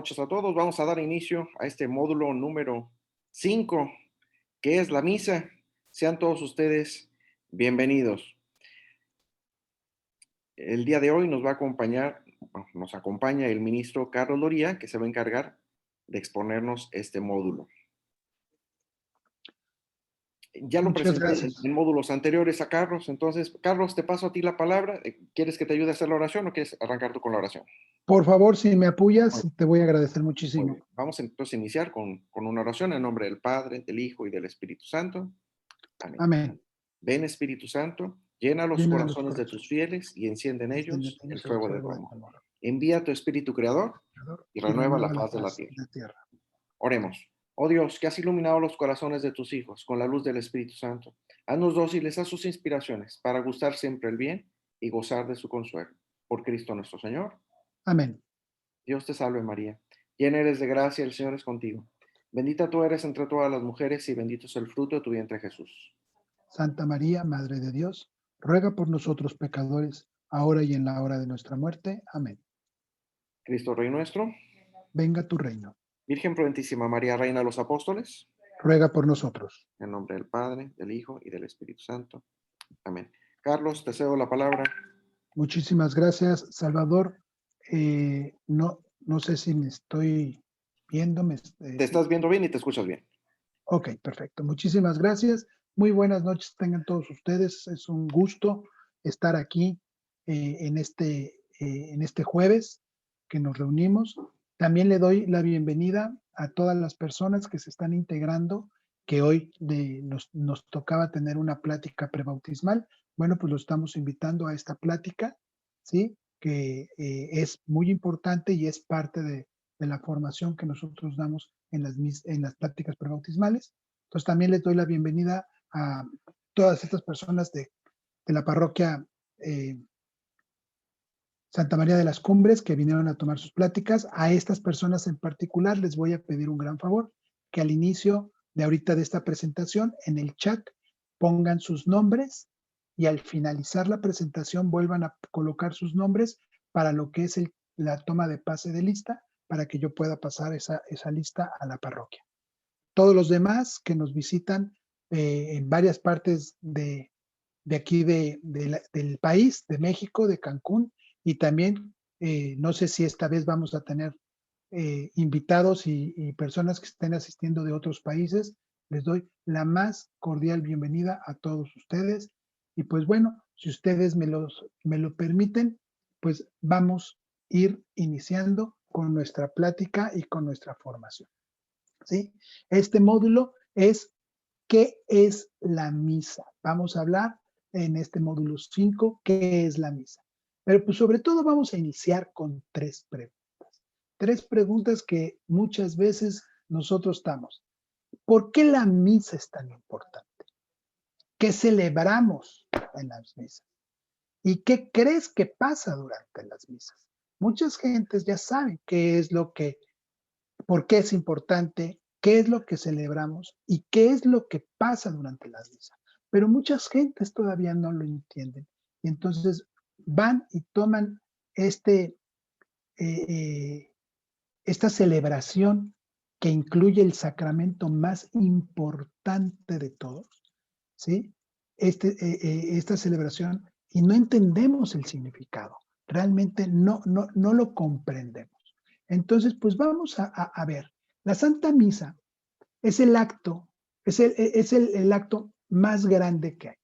noches a todos. Vamos a dar inicio a este módulo número 5, que es la misa. Sean todos ustedes bienvenidos. El día de hoy nos acompaña el ministro Carlos Loría, que se va a encargar de exponernos este módulo. Ya lo Muchas presenté gracias. en módulos anteriores a Carlos, entonces, Carlos, te paso a ti la palabra. ¿Quieres que te ayude a hacer la oración o quieres arrancar tú con la oración? Por favor, si me apoyas, Muy te voy a agradecer muy muchísimo. bien. Vamos entonces a iniciar con una oración en nombre del Padre, del Hijo y del Espíritu Santo. Amén. Amén. Ven, Espíritu Santo, llena los Llena los corazones de tus fieles y enciende en enciende en ellos el ellos el fuego de tu fuego de amor. tu amor, Envía tu Espíritu Creador y y renueva la renueva la faz de la paz tierra. de la tierra. Oremos. Oh Dios, que has iluminado los corazones de tus hijos con la luz del Espíritu Santo, haznos dóciles a sus inspiraciones para gustar siempre el bien y gozar de su consuelo. Por Cristo nuestro Señor. Amén. Dios te salve María, llena eres de gracia, el Señor es contigo. Bendita tú eres entre todas las mujeres y bendito es el fruto de tu vientre Jesús. Santa María, Madre de Dios, ruega por nosotros pecadores, ahora y en la hora de nuestra muerte. Amén. Cristo Rey nuestro, Venga tu reino. Virgen prudentísima María, Reina de los Apóstoles, Ruega por nosotros. en nombre del Padre, del Hijo y del Espíritu Santo. Amén. Carlos, te cedo la palabra. Muchísimas gracias, Salvador. No sé si me estoy viendo. Te estás viendo bien y te escuchas bien. Ok, perfecto. Muchísimas gracias. Muy buenas noches tengan todos ustedes. Es un gusto estar aquí en este jueves que nos reunimos. También le doy la bienvenida a todas las personas que se están integrando, que hoy nos tocaba tener una plática prebautismal. Bueno, pues lo estamos invitando a esta plática, ¿sí? Que es muy importante y es parte de la formación que nosotros damos en las pláticas prebautismales. Entonces también les doy la bienvenida a todas estas personas de la parroquia Santa María de las Cumbres que vinieron a tomar sus pláticas. A estas personas en particular les voy a pedir un gran favor, que al inicio de ahorita de esta presentación, en el chat, pongan sus nombres y al finalizar la presentación vuelvan a colocar sus nombres para lo que es la toma de pase de lista, para que yo pueda pasar esa lista a la parroquia. Todos los demás que nos visitan en varias partes de aquí del país, de México, de Cancún, y también no sé si esta vez vamos a tener invitados y personas que estén asistiendo de otros países. Les doy la más cordial bienvenida a todos ustedes. Y pues bueno, si ustedes me lo permiten, pues vamos a ir iniciando con nuestra plática y con nuestra formación, ¿sí? Este módulo es ¿qué es la misa? Vamos a hablar en este módulo 5, ¿qué es la misa? Pero pues sobre todo vamos a iniciar con 3 preguntas. 3 preguntas que muchas veces nosotros estamos. ¿Por qué la misa es tan importante? ¿Qué celebramos en las misas? ¿Y qué crees que pasa durante las misas? Muchas gentes ya saben por qué es importante, qué es lo que celebramos y qué es lo que pasa durante las misas. Pero muchas gentes todavía no lo entienden. Y entonces van y toman eh, esta celebración que incluye el sacramento más importante de todos, ¿sí? Esta celebración, y no entendemos el significado. Realmente no lo comprendemos. Entonces, pues vamos a ver. La Santa Misa es el acto, es el acto más grande que hay,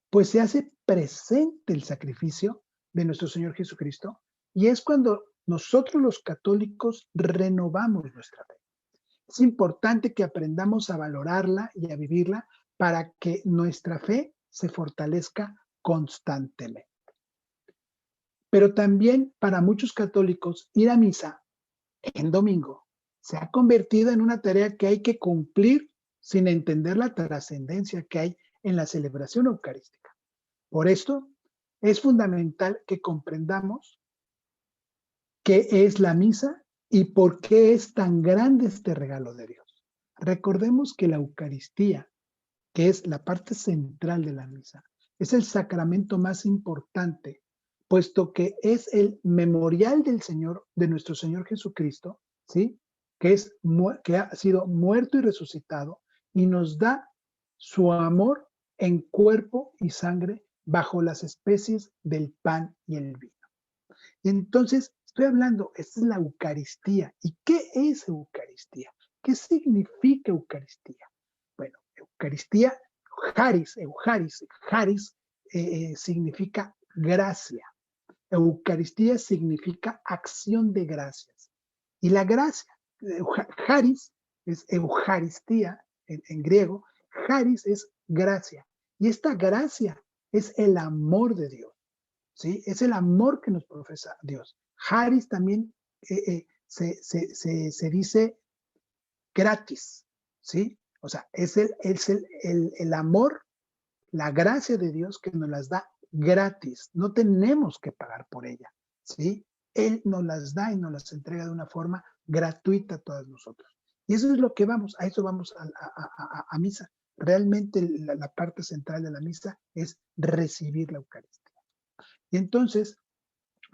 pues se hace presente el sacrificio de nuestro Señor Jesucristo y es cuando nosotros los católicos renovamos nuestra fe. Es importante que aprendamos a valorarla y a vivirla para que nuestra fe se fortalezca constantemente. Pero también para muchos católicos ir a misa en domingo se ha convertido en una tarea que hay que cumplir sin entender la trascendencia que hay en la celebración eucarística. Por esto, es fundamental que comprendamos qué es la misa y por qué es tan grande este regalo de Dios. Recordemos que la Eucaristía, que es la parte central de la misa, es el sacramento más importante, puesto que es el memorial del Señor, de nuestro Señor Jesucristo, ¿sí? Que ha sido muerto y resucitado y nos da su amor en cuerpo y sangre bajo las especies del pan y el vino. Entonces, estoy hablando, esta es la Eucaristía. ¿Y qué es Eucaristía? ¿Qué significa Eucaristía? Bueno, Eucaristía, Eucharis, significa gracia. Eucaristía significa acción de gracias. Y la gracia, Charis es Eucaristía en griego, Charis es gracia. Y esta gracia es el amor de Dios. ¿Sí? Es el amor que nos profesa Dios. Charis también se dice gratis, ¿sí? O sea, es el amor, la gracia de Dios que nos las da gratis. No tenemos que pagar por ella, ¿sí? Él nos las da y nos las entrega de una forma gratuita a todos nosotros. Y eso es lo que vamos, a eso vamos a misa. Realmente la parte central de la misa es recibir la Eucaristía. Y entonces,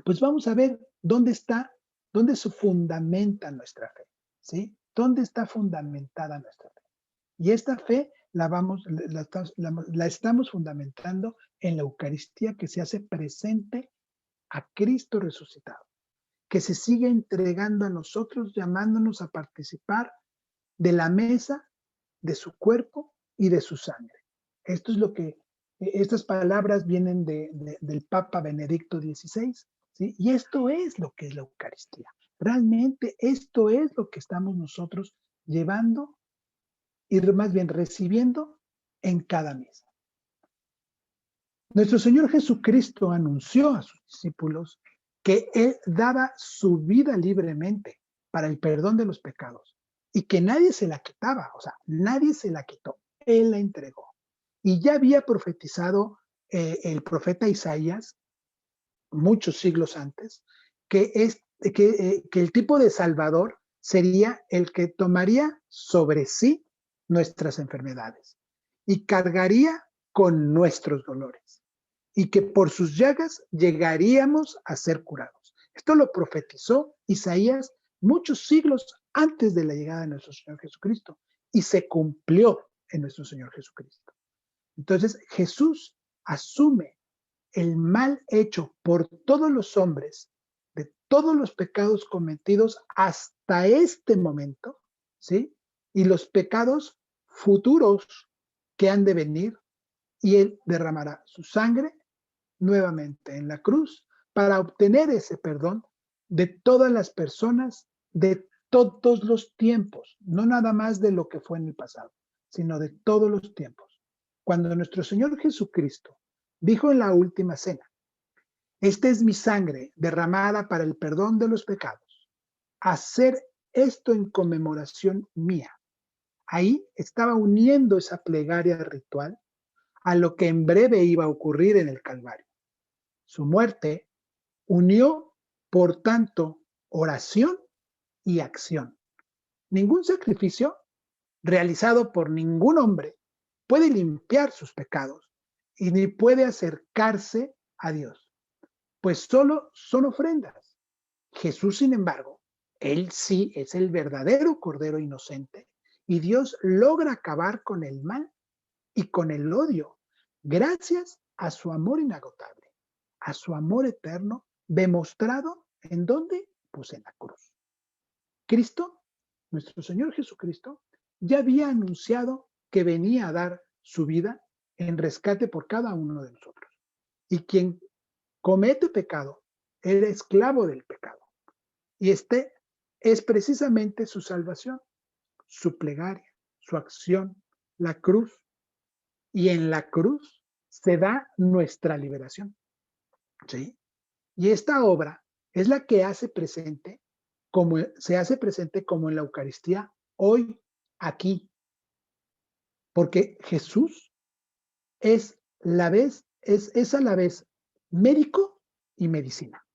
pues vamos a ver dónde se fundamenta nuestra fe, ¿sí? ¿Dónde está fundamentada nuestra fe? Y esta fe la estamos fundamentando en la Eucaristía que se hace presente a Cristo resucitado, que se sigue entregando a nosotros, llamándonos a participar de la mesa de su cuerpo y de su sangre. Esto es lo que, estas palabras vienen del Papa Benedicto XVI, ¿sí? Y esto es lo que es la Eucaristía. Realmente esto es lo que estamos nosotros llevando y más bien recibiendo en cada misa. Nuestro Señor Jesucristo anunció a sus discípulos que Él daba su vida libremente para el perdón de los pecados y que nadie se la quitaba, o sea, nadie se la quitó, Él la entregó. Y ya había profetizado el profeta Isaías muchos siglos antes que el tipo de Salvador sería el que tomaría sobre sí nuestras enfermedades y cargaría con nuestros dolores y que por sus llagas llegaríamos a ser curados. Esto lo profetizó Isaías muchos siglos antes de la llegada de nuestro Señor Jesucristo y se cumplió en nuestro Señor Jesucristo. Entonces Jesús asume el mal hecho por todos los hombres, de todos los pecados cometidos hasta este momento, ¿sí? Y los pecados futuros que han de venir, y Él derramará su sangre nuevamente en la cruz para obtener ese perdón de todas las personas, de todos los tiempos, no nada más de lo que fue en el pasado, sino de todos los tiempos. Cuando nuestro Señor Jesucristo dijo en la última cena, esta es mi sangre derramada para el perdón de los pecados, hacer esto en conmemoración mía. Ahí estaba uniendo esa plegaria ritual a lo que en breve iba a ocurrir en el Calvario. Su muerte unió, por tanto, oración y acción. Ningún sacrificio realizado por ningún hombre puede limpiar sus pecados y ni puede acercarse a Dios, pues solo son ofrendas. Jesús, sin embargo, él sí es el verdadero Cordero inocente y Dios logra acabar con el mal y con el odio gracias a su amor inagotable, a su amor eterno demostrado ¿en dónde? Pues en la cruz. Cristo, nuestro Señor Jesucristo, ya había anunciado que venía a dar su vida en rescate por cada uno de nosotros. Y quien comete pecado era esclavo del pecado. Y este es precisamente su salvación, su plegaria, su acción, la cruz. Y en la cruz se da nuestra liberación. ¿Sí? Y esta obra es la que se hace presente como en la Eucaristía hoy, aquí. Porque Jesús es a la vez médico y medicina.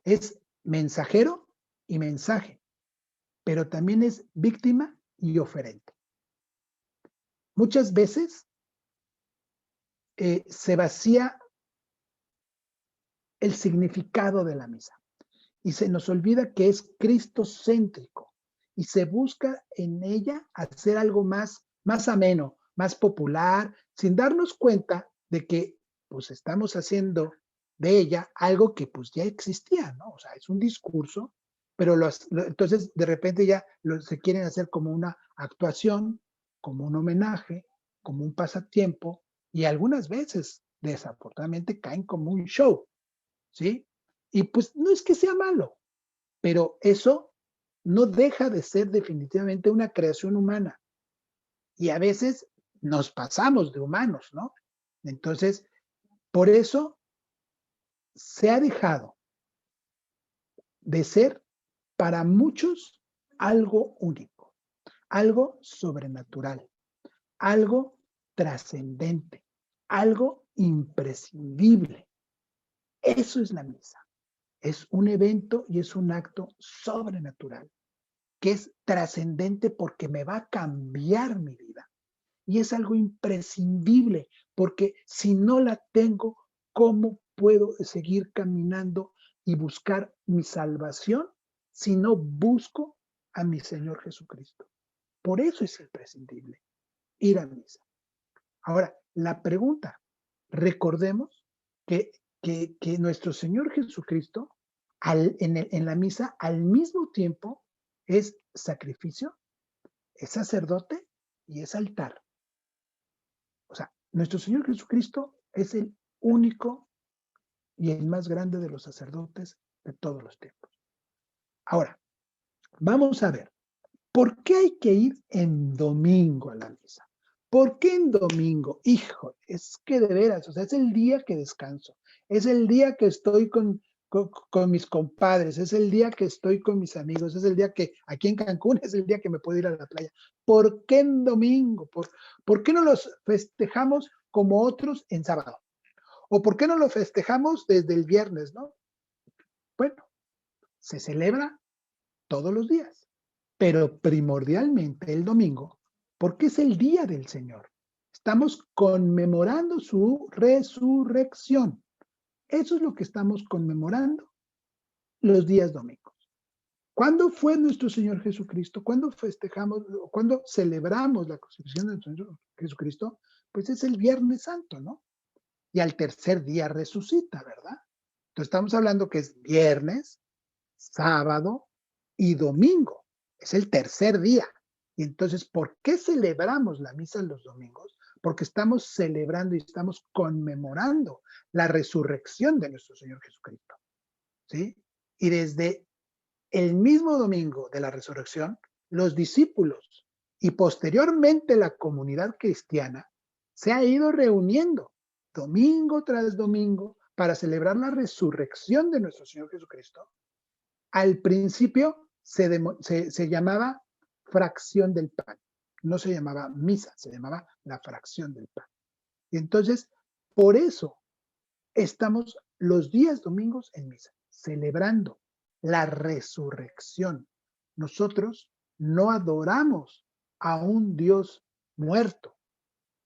Es mensajero y mensaje, pero también es víctima y oferente. Muchas veces se vacía el significado de la misa. y se nos olvida que es cristocéntrico y se busca en ella hacer algo más ameno, más popular, sin darnos cuenta de que pues estamos haciendo de ella algo que pues ya existía, ¿no? O sea, es un discurso, pero entonces de repente ya se quieren hacer como una actuación, como un homenaje, como un pasatiempo, y algunas veces, desafortunadamente, caen como un show, ¿sí? Y pues no es que sea malo, pero eso no deja de ser definitivamente una creación humana. Y a veces nos pasamos de humanos, ¿no? Entonces, por eso se ha dejado de ser para muchos algo único, algo sobrenatural, algo trascendente, algo imprescindible. Eso es la misa. Es un evento y es un acto sobrenatural, que es trascendente porque me va a cambiar mi vida. Y es algo imprescindible, porque si no la tengo, ¿cómo puedo seguir caminando y buscar mi salvación si no busco a mi Señor Jesucristo? Por eso es imprescindible ir a misa. Ahora, la pregunta, recordemos que, que nuestro Señor Jesucristo en la misa al mismo tiempo es sacrificio, es sacerdote y es altar. O sea, nuestro Señor Jesucristo es el único y el más grande de los sacerdotes de todos los tiempos. Ahora, vamos a ver, ¿por qué hay que ir en domingo a la misa? ¿Por qué en domingo? Hijo, es que de veras, o sea, es el día que descanso, es el día que estoy con mis compadres, es el día que estoy con mis amigos, es el día que aquí en Cancún es el día que me puedo ir a la playa. ¿Por qué en domingo? ¿Por qué no los festejamos como otros en sábado? ¿O por qué no lo festejamos desde el viernes, no? Bueno, se celebra todos los días, pero primordialmente el domingo, porque es el día del Señor. Estamos conmemorando su resurrección. Eso es lo que estamos conmemorando los días domingos. ¿Cuándo fue nuestro Señor Jesucristo? ¿Cuándo festejamos, cuándo celebramos la crucifixión de nuestro Señor Jesucristo? Pues es el Viernes Santo, ¿no? Y al tercer día resucita, ¿verdad? Entonces estamos hablando que es viernes, sábado y domingo. Es el tercer día. Y entonces, ¿por qué celebramos la misa los domingos? Porque estamos celebrando y estamos conmemorando la resurrección de nuestro Señor Jesucristo. ¿Sí? Y desde el mismo domingo de la resurrección, los discípulos y posteriormente la comunidad cristiana se ha ido reuniendo domingo tras domingo para celebrar la resurrección de nuestro Señor Jesucristo. Al principio se llamaba fracción del pan, no se llamaba misa, se llamaba la fracción del pan. Y entonces, por eso estamos los días domingos en misa, celebrando la resurrección. Nosotros no adoramos a un Dios muerto,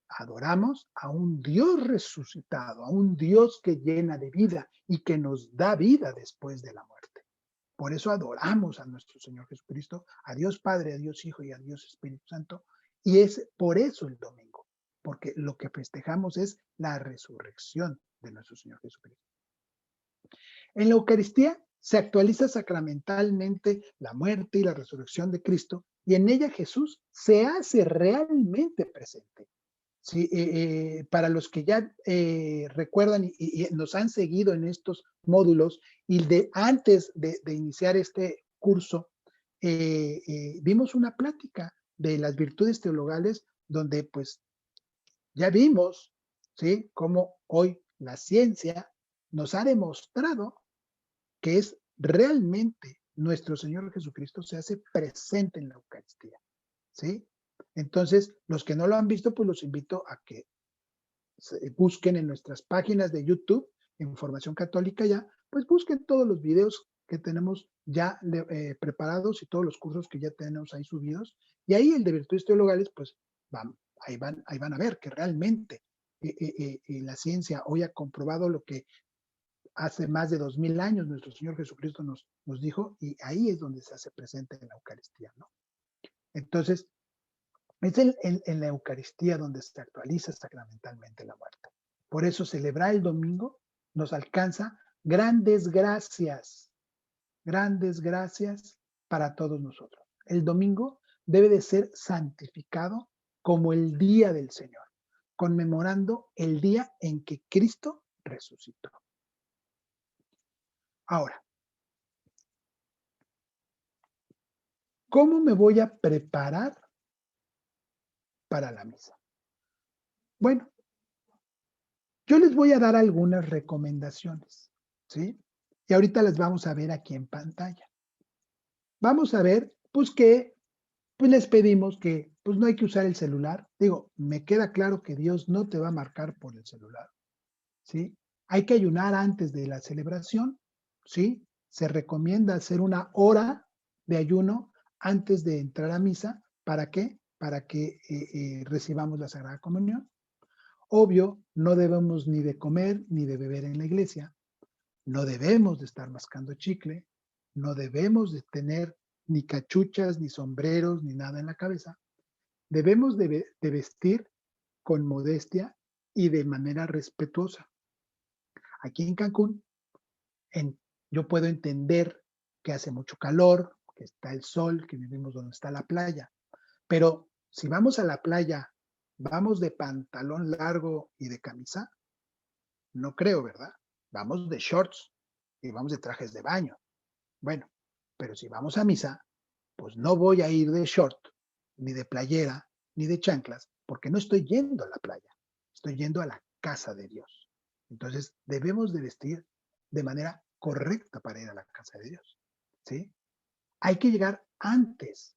adoramos a un Dios resucitado, a un Dios que llena de vida y que nos da vida después de la muerte. Por eso adoramos a nuestro Señor Jesucristo, a Dios Padre, a Dios Hijo y a Dios Espíritu Santo. Y es por eso el domingo, porque lo que festejamos es la resurrección de nuestro Señor Jesucristo. En la Eucaristía se actualiza sacramentalmente la muerte y la resurrección de Cristo y en ella Jesús se hace realmente presente. Sí, para los que ya recuerdan y nos han seguido en estos módulos y antes de iniciar este curso, vimos una plática de las virtudes teologales donde pues ya vimos, ¿sí?, cómo hoy la ciencia nos ha demostrado que es realmente nuestro Señor Jesucristo se hace presente en la Eucaristía, ¿sí? Entonces, los que no lo han visto, pues los invito a que busquen en nuestras páginas de YouTube, en Formación Católica ya, pues busquen todos los videos que tenemos ya preparados y todos los cursos que ya tenemos ahí subidos. Y ahí el de virtudes teologales, pues ahí van a ver que realmente la ciencia hoy ha comprobado lo que hace más de 2000 años nuestro Señor Jesucristo nos dijo, y ahí es donde se hace presente en la Eucaristía, ¿no? Entonces, es en la Eucaristía donde se actualiza sacramentalmente la muerte. Por eso celebrar el domingo nos alcanza grandes gracias para todos nosotros. El domingo debe de ser santificado como el día del Señor, conmemorando el día en que Cristo resucitó. Ahora, ¿cómo me voy a preparar para la misa? Bueno, yo les voy a dar algunas recomendaciones, ¿sí? Y ahorita las vamos a ver aquí en pantalla. Vamos a ver, pues que pues les pedimos que pues no hay que usar el celular. Digo, me queda claro que Dios no te va a marcar por el celular, ¿sí? Hay que ayunar antes de la celebración, ¿sí? Se recomienda hacer una hora de ayuno antes de entrar a misa. ¿Para qué? Para que recibamos la Sagrada Comunión. Obvio, no debemos ni de comer ni de beber en la iglesia. No debemos de estar mascando chicle. No debemos de tener ni cachuchas, ni sombreros, ni nada en la cabeza. Debemos de vestir con modestia y de manera respetuosa. Aquí en Cancún, yo puedo entender que hace mucho calor, que está el sol, que vivimos donde está la playa, pero si vamos a la playa, ¿vamos de pantalón largo y de camisa? No creo, ¿verdad? Vamos de shorts y vamos de trajes de baño. Bueno, pero si vamos a misa, pues no voy a ir de short, ni de playera, ni de chanclas, porque no estoy yendo a la playa, estoy yendo a la casa de Dios. Entonces, debemos de vestir de manera correcta para ir a la casa de Dios, ¿sí? Hay que llegar antes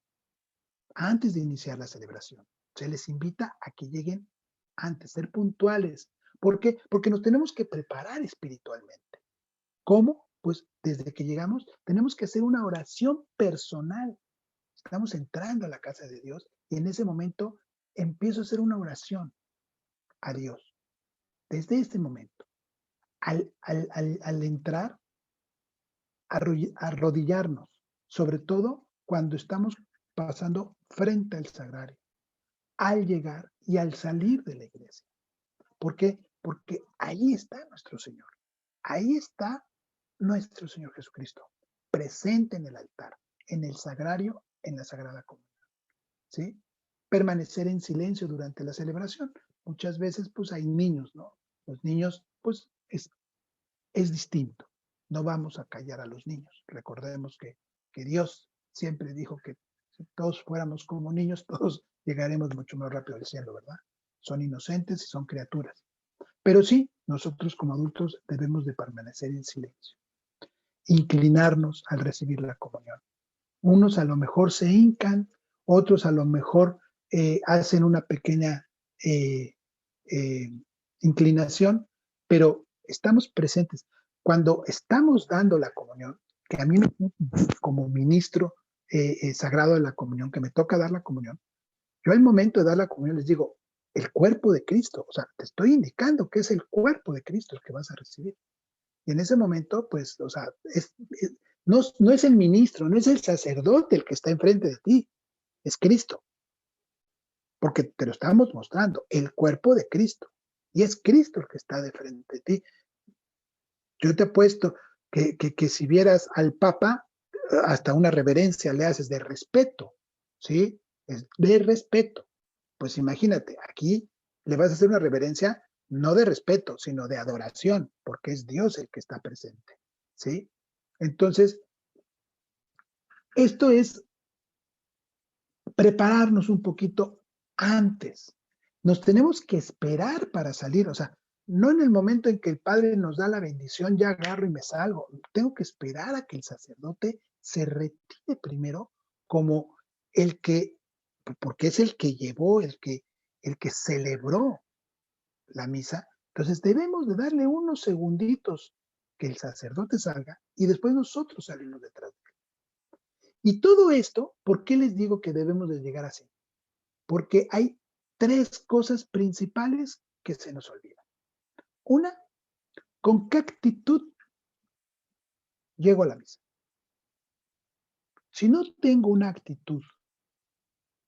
de iniciar la celebración. Se les invita a que lleguen antes, ser puntuales. ¿Por qué? Porque nos tenemos que preparar espiritualmente. ¿Cómo? Pues desde que llegamos tenemos que hacer una oración personal. Estamos entrando a la casa de Dios y en ese momento empiezo a hacer una oración a Dios. Desde este momento, al entrar, arrodillarnos, sobre todo cuando estamos pasando frente al sagrario, al llegar y al salir de la iglesia. ¿Por qué? Porque ahí está nuestro Señor. Ahí está nuestro Señor Jesucristo, presente en el altar, en el sagrario, en la Sagrada Comunión. ¿Sí? Permanecer en silencio durante la celebración. Muchas veces, pues hay niños, ¿no? Los niños, pues es distinto. No vamos a callar a los niños. Recordemos que Dios siempre dijo que si todos fuéramos como niños, todos llegaremos mucho más rápido al cielo, ¿verdad? Son inocentes y son criaturas. Pero sí, nosotros como adultos debemos de permanecer en silencio, inclinarnos al recibir la comunión. Unos a lo mejor se hincan, otros a lo mejor hacen una pequeña eh, eh, inclinación, pero estamos presentes. Cuando estamos dando la comunión, que a mí como ministro sagrado de la comunión, que me toca dar la comunión, yo al momento de dar la comunión les digo, el cuerpo de Cristo, o sea, te estoy indicando que es el cuerpo de Cristo el que vas a recibir. Y en ese momento, pues, o sea, no es el ministro, no es el sacerdote el que está enfrente de ti, es Cristo, porque te lo estamos mostrando, el cuerpo de Cristo. Y es Cristo el que está de frente de ti. Yo te apuesto que si vieras al Papa, hasta una reverencia le haces de respeto, ¿sí? Es de respeto. Pues imagínate, aquí le vas a hacer una reverencia no de respeto, sino de adoración, porque es Dios el que está presente, ¿sí? Entonces, esto es prepararnos un poquito antes. Nos tenemos que esperar para salir, o sea, no en el momento en que el Padre nos da la bendición, ya agarro y me salgo. Tengo que esperar a que el sacerdote se retire primero como el que, porque es el que llevó, el que celebró la misa. Entonces debemos de darle unos segunditos que el sacerdote salga y después nosotros salimos detrás de él. Y todo esto, ¿por qué les digo que debemos de llegar así? Porque hay tres cosas principales que se nos olvidan. Una, ¿con qué actitud llego a la misa. Si no tengo una actitud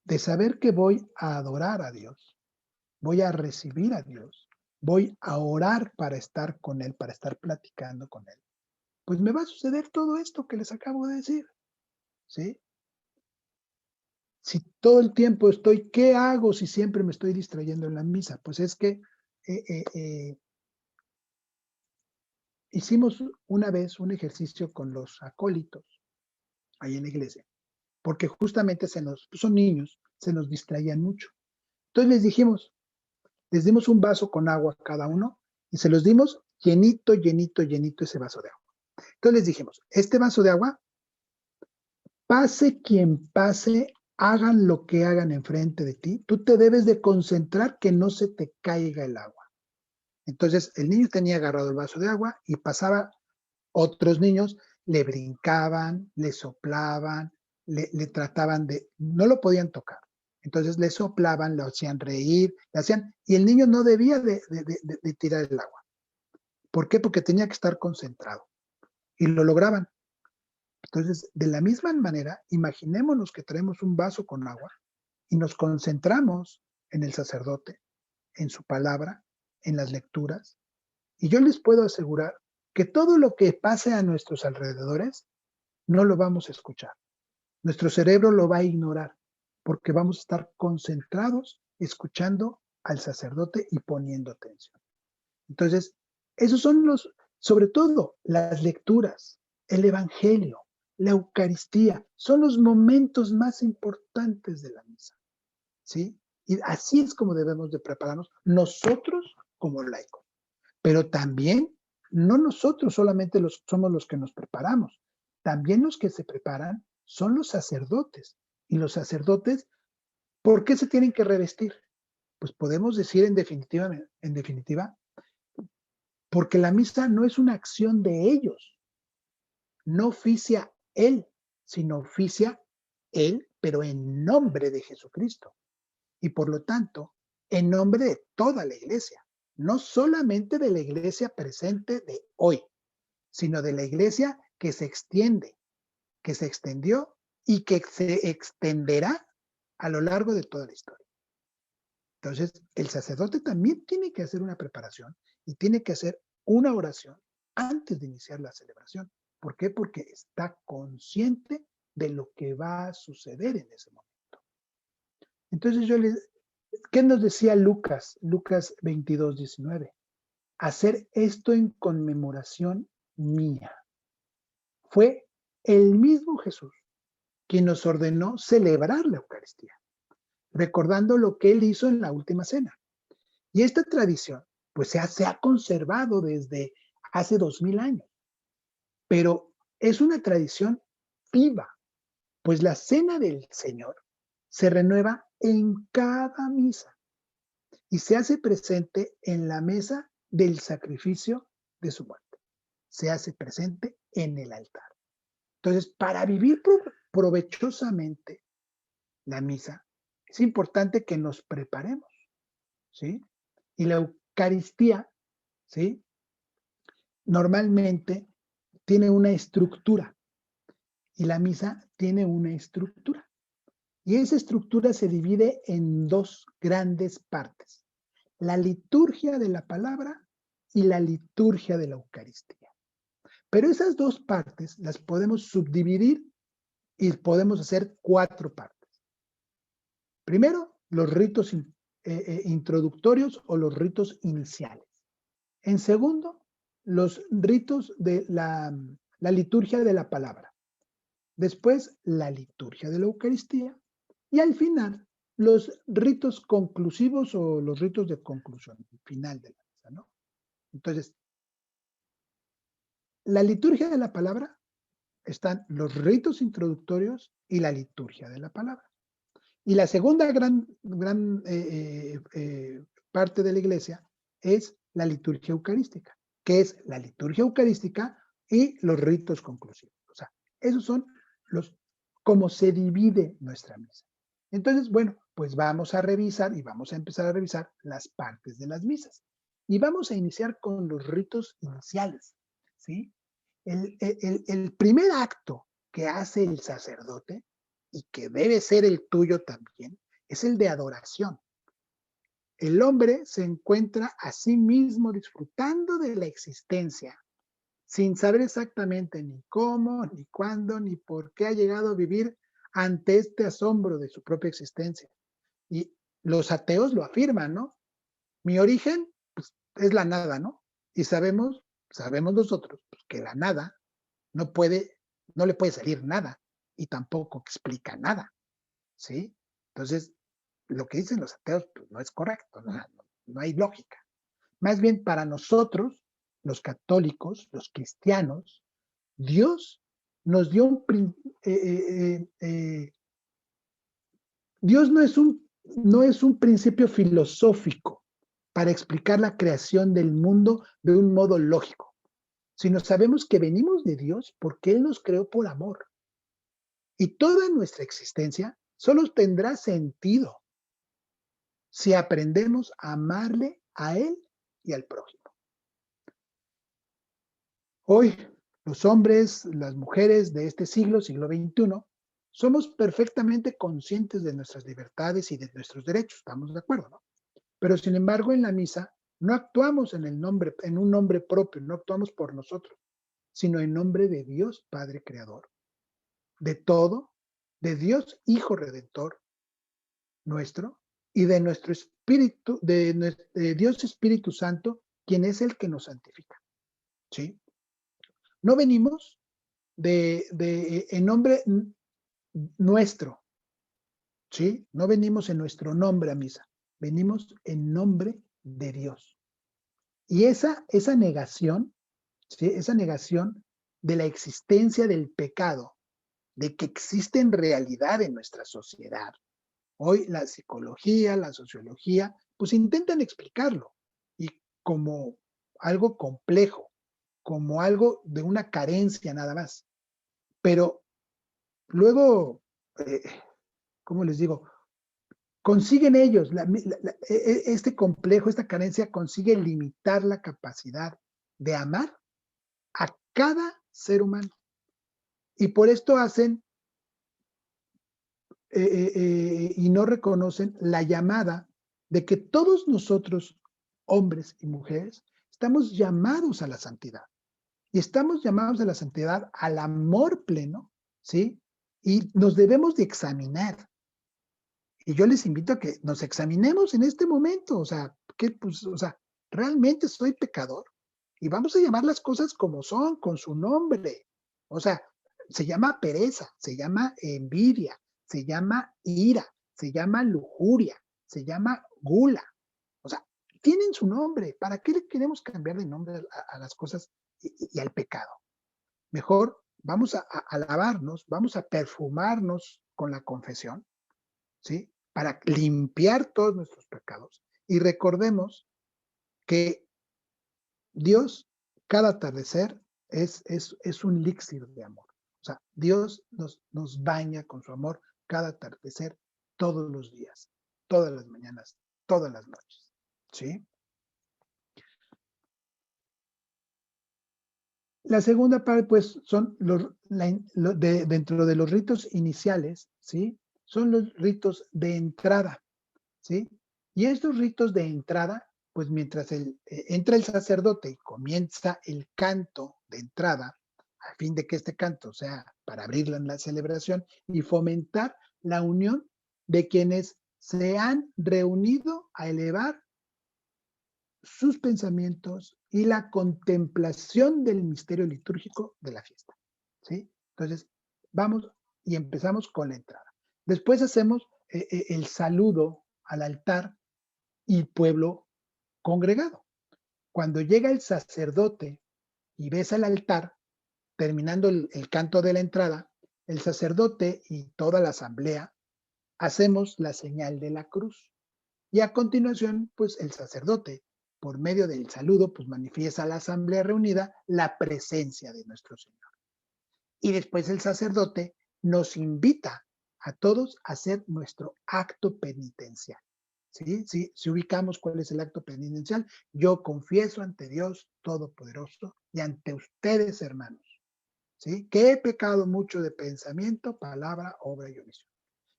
de saber que voy a adorar a Dios, voy a recibir a Dios, voy a orar para estar con Él, para estar platicando con Él, pues me va a suceder todo esto que les acabo de decir, ¿sí? Si todo el tiempo estoy, ¿qué hago si siempre me estoy distrayendo en la misa? Pues es que eh, eh, eh, hicimos una vez un ejercicio con los acólitos ahí en la iglesia, porque justamente pues son niños, se nos distraían mucho. Entonces les dimos un vaso con agua a cada uno y se los dimos llenito, llenito, llenito ese vaso de agua. Entonces les dijimos, este vaso de agua, pase quien pase, hagan lo que hagan enfrente de ti, tú te debes de concentrar que no se te caiga el agua. Entonces el niño tenía agarrado el vaso de agua y pasaba otros niños, le brincaban, le soplaban, le trataban de, no lo podían tocar. Entonces le soplaban, lo hacían reír, le hacían, y el niño no debía de tirar el agua. ¿Por qué? Porque tenía que estar concentrado. Y lo lograban. Entonces, de la misma manera, imaginémonos que traemos un vaso con agua y nos concentramos en el sacerdote, en su palabra, en las lecturas. Y yo les puedo asegurar que todo lo que pase a nuestros alrededores no lo vamos a escuchar. Nuestro cerebro lo va a ignorar porque vamos a estar concentrados escuchando al sacerdote y poniendo atención. Entonces, esos son sobre todo las lecturas, el evangelio, la Eucaristía, son los momentos más importantes de la misa, ¿sí? Y así es como debemos de prepararnos nosotros como laicos. Pero también, no nosotros solamente somos los que nos preparamos, también los que se preparan son los sacerdotes. Y los sacerdotes, ¿por qué se tienen que revestir? Pues podemos decir en definitiva, porque la misa no es una acción de ellos, no oficia él, sino oficia él, pero en nombre de Jesucristo. Y por lo tanto, en nombre de toda la iglesia, no solamente de la iglesia presente de hoy, sino de la iglesia que se extiende, que se extendió y que se extenderá a lo largo de toda la historia. Entonces, el sacerdote también tiene que hacer una preparación y tiene que hacer una oración antes de iniciar la celebración. ¿Por qué? Porque está consciente de lo que va a suceder en ese momento. Entonces, ¿qué nos decía Lucas? Lucas 22:19. Hacer esto en conmemoración mía. Fue el mismo Jesús quien nos ordenó celebrar la Eucaristía, recordando lo que él hizo en la última cena. Y esta tradición, pues se ha conservado desde hace 2000 años, pero es una tradición viva, pues la cena del Señor se renueva en cada misa y se hace presente en la mesa del sacrificio de su muerte. Se hace presente en el altar. Entonces, para vivir provechosamente la misa, es importante que nos preparemos, ¿sí? Y la Eucaristía, ¿sí? Normalmente tiene una estructura y la misa tiene una estructura. Y esa estructura se divide en dos grandes partes: la liturgia de la palabra y la liturgia de la Eucaristía. Pero esas dos partes las podemos subdividir y podemos hacer 4 partes. Primero, los ritos introductorios o los ritos iniciales. En segundo, los ritos de la liturgia de la palabra. Después, la liturgia de la Eucaristía. Y al final, los ritos conclusivos o los ritos de conclusión, el final de la misa, ¿no? Entonces, la liturgia de la palabra están los ritos introductorios y la liturgia de la palabra. Y la segunda gran parte de la iglesia es la liturgia eucarística, que es la liturgia eucarística y los ritos conclusivos. O sea, esos son cómo se divide nuestra misa. Entonces, bueno, pues vamos a revisar y vamos a empezar a revisar las partes de las misas. Y vamos a iniciar con los ritos iniciales, ¿sí? El primer acto que hace el sacerdote, y que debe ser el tuyo también, es el de adoración. El hombre se encuentra a sí mismo disfrutando de la existencia, sin saber exactamente ni cómo, ni cuándo, ni por qué ha llegado a vivir ante este asombro de su propia existencia. Y los ateos lo afirman, ¿no? Mi origen, pues, es la nada, ¿no? Y sabemos nosotros, pues, que la nada no puede, no le puede salir nada y tampoco explica nada, ¿sí? Entonces, lo que dicen los ateos, pues, no es correcto, no hay lógica. Más bien para nosotros, los católicos, los cristianos, Dios nos dio Dios no es un principio filosófico para explicar la creación del mundo de un modo lógico, sino sabemos que venimos de Dios porque Él nos creó por amor. Y toda nuestra existencia solo tendrá sentido si aprendemos a amarle a Él y al prójimo. Hoy, los hombres, las mujeres de este siglo XXI, somos perfectamente conscientes de nuestras libertades y de nuestros derechos, ¿estamos de acuerdo, no? Pero sin embargo, en la misa no actuamos en un nombre propio, no actuamos por nosotros, sino en nombre de Dios Padre Creador, de todo, de Dios Hijo Redentor nuestro y de nuestro Espíritu, de Dios Espíritu Santo, quien es el que nos santifica. ¿Sí? No venimos en nombre nuestro, ¿sí? No venimos en nuestro nombre a misa, venimos en nombre de Dios. Y esa negación, ¿sí? Esa negación de la existencia del pecado, de que existe en realidad en nuestra sociedad. Hoy la psicología, la sociología, pues intentan explicarlo y como algo complejo, como algo de una carencia nada más. Pero luego, ¿cómo les digo? Consiguen ellos, este complejo, esta carencia consigue limitar la capacidad de amar a cada ser humano. Y por esto hacen y no reconocen la llamada de que todos nosotros, hombres y mujeres, estamos llamados a la santidad. Y estamos llamados a la santidad, al amor pleno, ¿sí? Y nos debemos de examinar. Y yo les invito a que nos examinemos en este momento, o sea, pues, o sea, realmente soy pecador. Y vamos a llamar las cosas como son, con su nombre. O sea, se llama pereza, se llama envidia, se llama ira, se llama lujuria, se llama gula. O sea, tienen su nombre. ¿Para qué le queremos cambiar de nombre a las cosas y al pecado? Mejor vamos a lavarnos, vamos a perfumarnos con la confesión, ¿sí? Para limpiar todos nuestros pecados. Y recordemos que Dios, cada atardecer, es un elixir de amor. O sea, Dios nos baña con su amor cada atardecer, todos los días, todas las mañanas, todas las noches. ¿Sí? La segunda parte, pues, son dentro de los ritos iniciales, ¿sí? Son los ritos de entrada. ¿Sí? Y estos ritos de entrada, pues mientras entra el sacerdote y comienza el canto de entrada, a fin de que este canto sea para abrir la celebración y fomentar la unión de quienes se han reunido a elevar sus pensamientos y la contemplación del misterio litúrgico de la fiesta. ¿Sí? Entonces, vamos y empezamos con la entrada. Después hacemos el saludo al altar y pueblo congregado. Cuando llega el sacerdote y besa el altar, terminando el canto de la entrada, el sacerdote y toda la asamblea hacemos la señal de la cruz. Y a continuación, pues el sacerdote, por medio del saludo, pues manifiesta a la asamblea reunida la presencia de nuestro Señor. Y después el sacerdote nos invita a todos a hacer nuestro acto penitencial. ¿Sí? ¿Sí? Si ubicamos cuál es el acto penitencial, yo confieso ante Dios Todopoderoso y ante ustedes, hermanos, ¿sí? Que he pecado mucho de pensamiento, palabra, obra y omisión.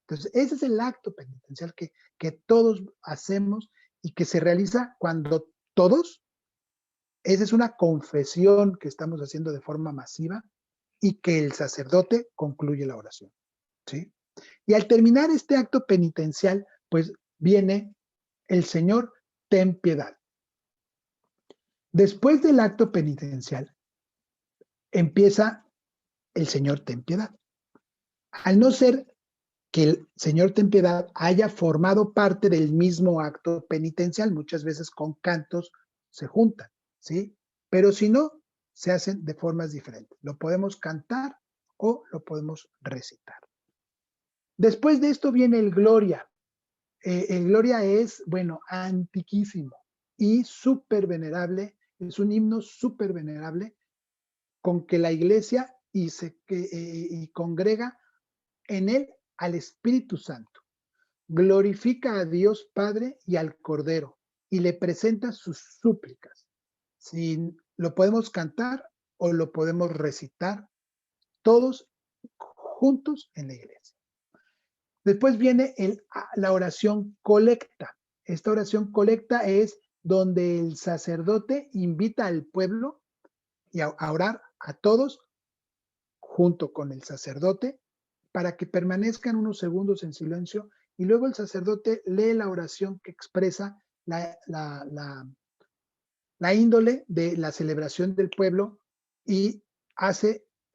Entonces, ese es el acto penitencial que todos hacemos y que se realiza cuando todos, esa es una confesión que estamos haciendo de forma masiva y que el sacerdote concluye la oración, ¿sí? Y al terminar este acto penitencial, pues viene el Señor, ten piedad. Después del acto penitencial, empieza el Señor, ten piedad. Al no ser que el Señor, ten piedad haya formado parte del mismo acto penitencial, muchas veces con cantos se juntan, ¿sí? Pero si no, se hacen de formas diferentes. Lo podemos cantar o lo podemos recitar. Después de esto viene el Gloria. El Gloria es, bueno, antiquísimo y súper venerable. Es un himno súper venerable con que la iglesia y congrega en él al Espíritu Santo. Glorifica a Dios Padre y al Cordero y le presenta sus súplicas. Si lo podemos cantar o lo podemos recitar todos juntos en la iglesia. Después viene la oración colecta. Esta oración colecta es donde el sacerdote invita al pueblo a orar a todos junto con el sacerdote para que permanezcan unos segundos en silencio y luego el sacerdote lee la oración que expresa la índole de la celebración del pueblo y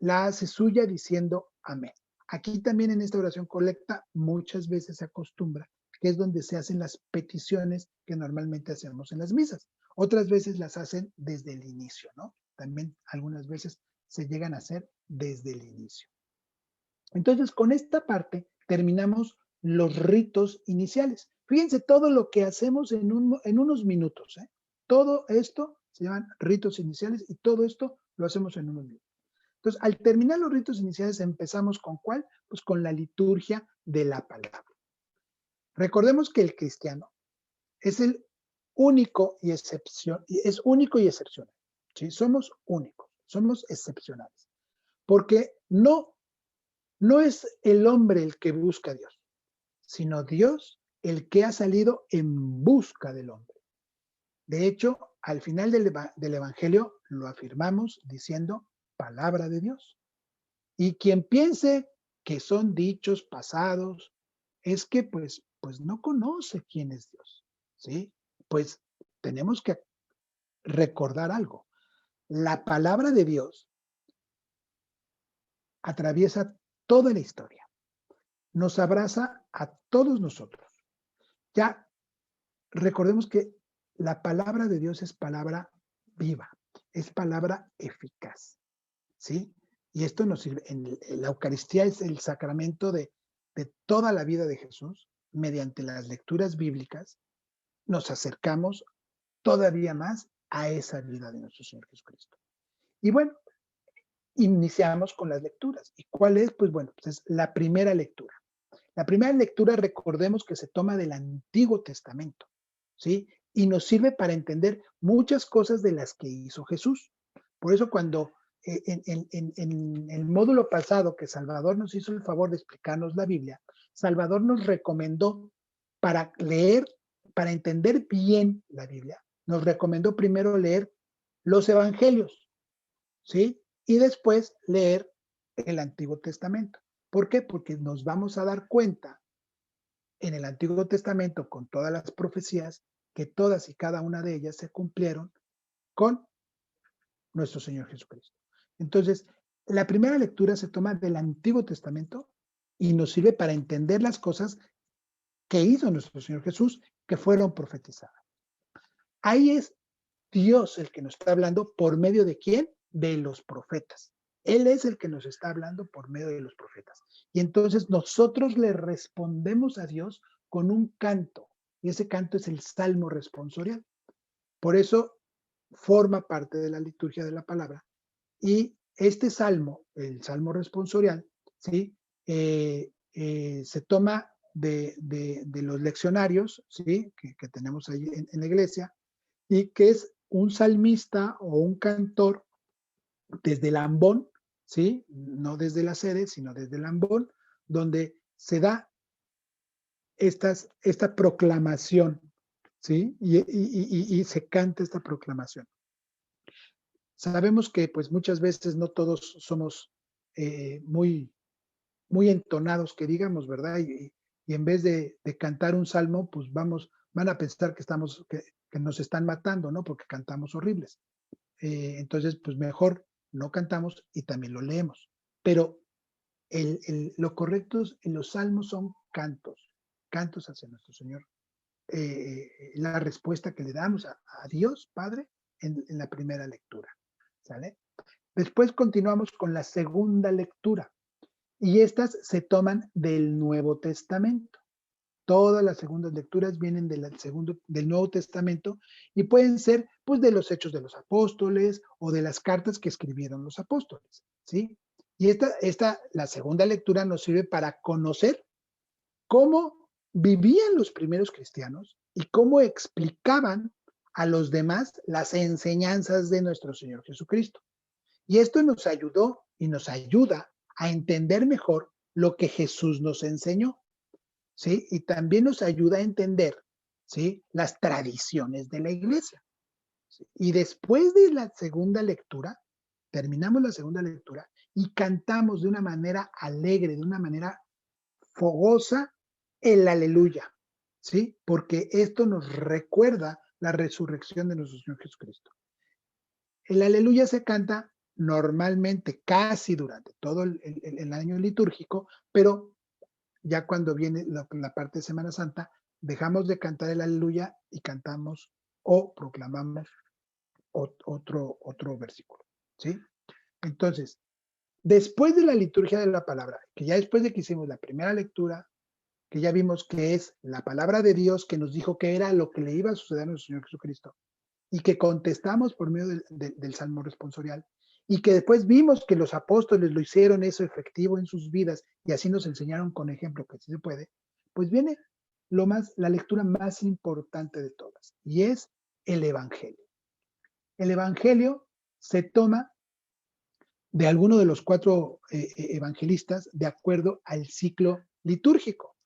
la hace suya diciendo amén. Aquí también en esta oración colecta muchas veces se acostumbra, que es donde se hacen las peticiones que normalmente hacemos en las misas. Otras veces las hacen desde el inicio, ¿no? También algunas veces se llegan a hacer desde el inicio. Entonces, con esta parte terminamos los ritos iniciales. Fíjense todo lo que hacemos en unos minutos, ¿eh? Todo esto se llaman ritos iniciales y todo esto lo hacemos en unos minutos. Entonces, al terminar los ritos iniciales, empezamos ¿con cuál? Pues con la liturgia de la palabra. Recordemos que el cristiano es el único y es único y excepcional. ¿Sí? Somos únicos, somos excepcionales. Porque no es el hombre el que busca a Dios, sino Dios el que ha salido en busca del hombre. De hecho, al final del Evangelio lo afirmamos diciendo palabra de Dios. Y quien piense que son dichos pasados, es que pues no conoce quién es Dios, ¿sí? Pues tenemos que recordar algo. La palabra de Dios atraviesa toda la historia, nos abraza a todos nosotros. Ya recordemos que la palabra de Dios es palabra viva, es palabra eficaz, ¿sí? Y esto nos sirve, en la Eucaristía es el sacramento de toda la vida de Jesús. Mediante las lecturas bíblicas nos acercamos todavía más a esa vida de nuestro Señor Jesucristo. Y bueno, iniciamos con las lecturas. ¿Y cuál es? Pues bueno, pues es la primera lectura. La primera lectura, recordemos que se toma del Antiguo Testamento, ¿sí? Y nos sirve para entender muchas cosas de las que hizo Jesús. Por eso cuando en el módulo pasado que Salvador nos hizo el favor de explicarnos la Biblia, Salvador nos recomendó para leer, para entender bien la Biblia, nos recomendó primero leer los evangelios, ¿sí? Y después leer el Antiguo Testamento. ¿Por qué? Porque nos vamos a dar cuenta en el Antiguo Testamento con todas las profecías que todas y cada una de ellas se cumplieron con nuestro Señor Jesucristo. Entonces, la primera lectura se toma del Antiguo Testamento y nos sirve para entender las cosas que hizo nuestro Señor Jesús que fueron profetizadas. Ahí es Dios el que nos está hablando por medio de quién? De los profetas. Él es el que nos está hablando por medio de los profetas. Y entonces nosotros le respondemos a Dios con un canto. Y ese canto es el Salmo responsorial. Por eso forma parte de la liturgia de la palabra. Y este salmo, el Salmo responsorial, ¿sí? Se toma de los leccionarios, ¿sí? Que tenemos ahí en la iglesia, y que es un salmista o un cantor desde el ambón, ¿sí? No desde la sede, sino desde el ambón, donde se da esta proclamación, ¿sí? Y se canta esta proclamación. Sabemos que pues muchas veces no todos somos muy, muy entonados, que digamos, ¿verdad? Y en vez de cantar un salmo, pues van a pensar que nos están matando, ¿no? Porque cantamos horribles. Entonces, pues mejor no cantamos y también lo leemos. Pero lo correcto en los salmos son cantos, cantos hacia nuestro Señor. La respuesta que le damos a Dios Padre en la primera lectura. ¿Sale? Después continuamos con la segunda lectura y estas se toman del Nuevo Testamento. Todas las segundas lecturas vienen del Nuevo Testamento y pueden ser pues de los hechos de los apóstoles o de las cartas que escribieron los apóstoles, ¿sí? Y la segunda lectura nos sirve para conocer cómo vivían los primeros cristianos y cómo explicaban a los demás las enseñanzas de nuestro Señor Jesucristo. Y esto nos ayudó y nos ayuda a entender mejor lo que Jesús nos enseñó, ¿sí? Y también nos ayuda a entender, ¿sí? Las tradiciones de la iglesia. ¿Sí? Y después de la segunda lectura, terminamos la segunda lectura y cantamos de una manera alegre, de una manera fogosa, el aleluya, ¿sí? Porque esto nos recuerda la resurrección de nuestro Señor Jesucristo. El aleluya se canta normalmente casi durante todo el año litúrgico, pero ya cuando viene la parte de Semana Santa, dejamos de cantar el aleluya y cantamos o proclamamos otro versículo, ¿sí? Entonces, después de la liturgia de la palabra, que ya después de que hicimos la primera lectura, que ya vimos que es la palabra de Dios que nos dijo que era lo que le iba a suceder a nuestro Señor Jesucristo, y que contestamos por medio del Salmo responsorial, y que después vimos que los apóstoles lo hicieron eso efectivo en sus vidas, y así nos enseñaron con ejemplo que sí se puede, pues viene la lectura más importante de todas, y es el Evangelio. El Evangelio se toma de alguno de los cuatro evangelistas de acuerdo al ciclo litúrgico.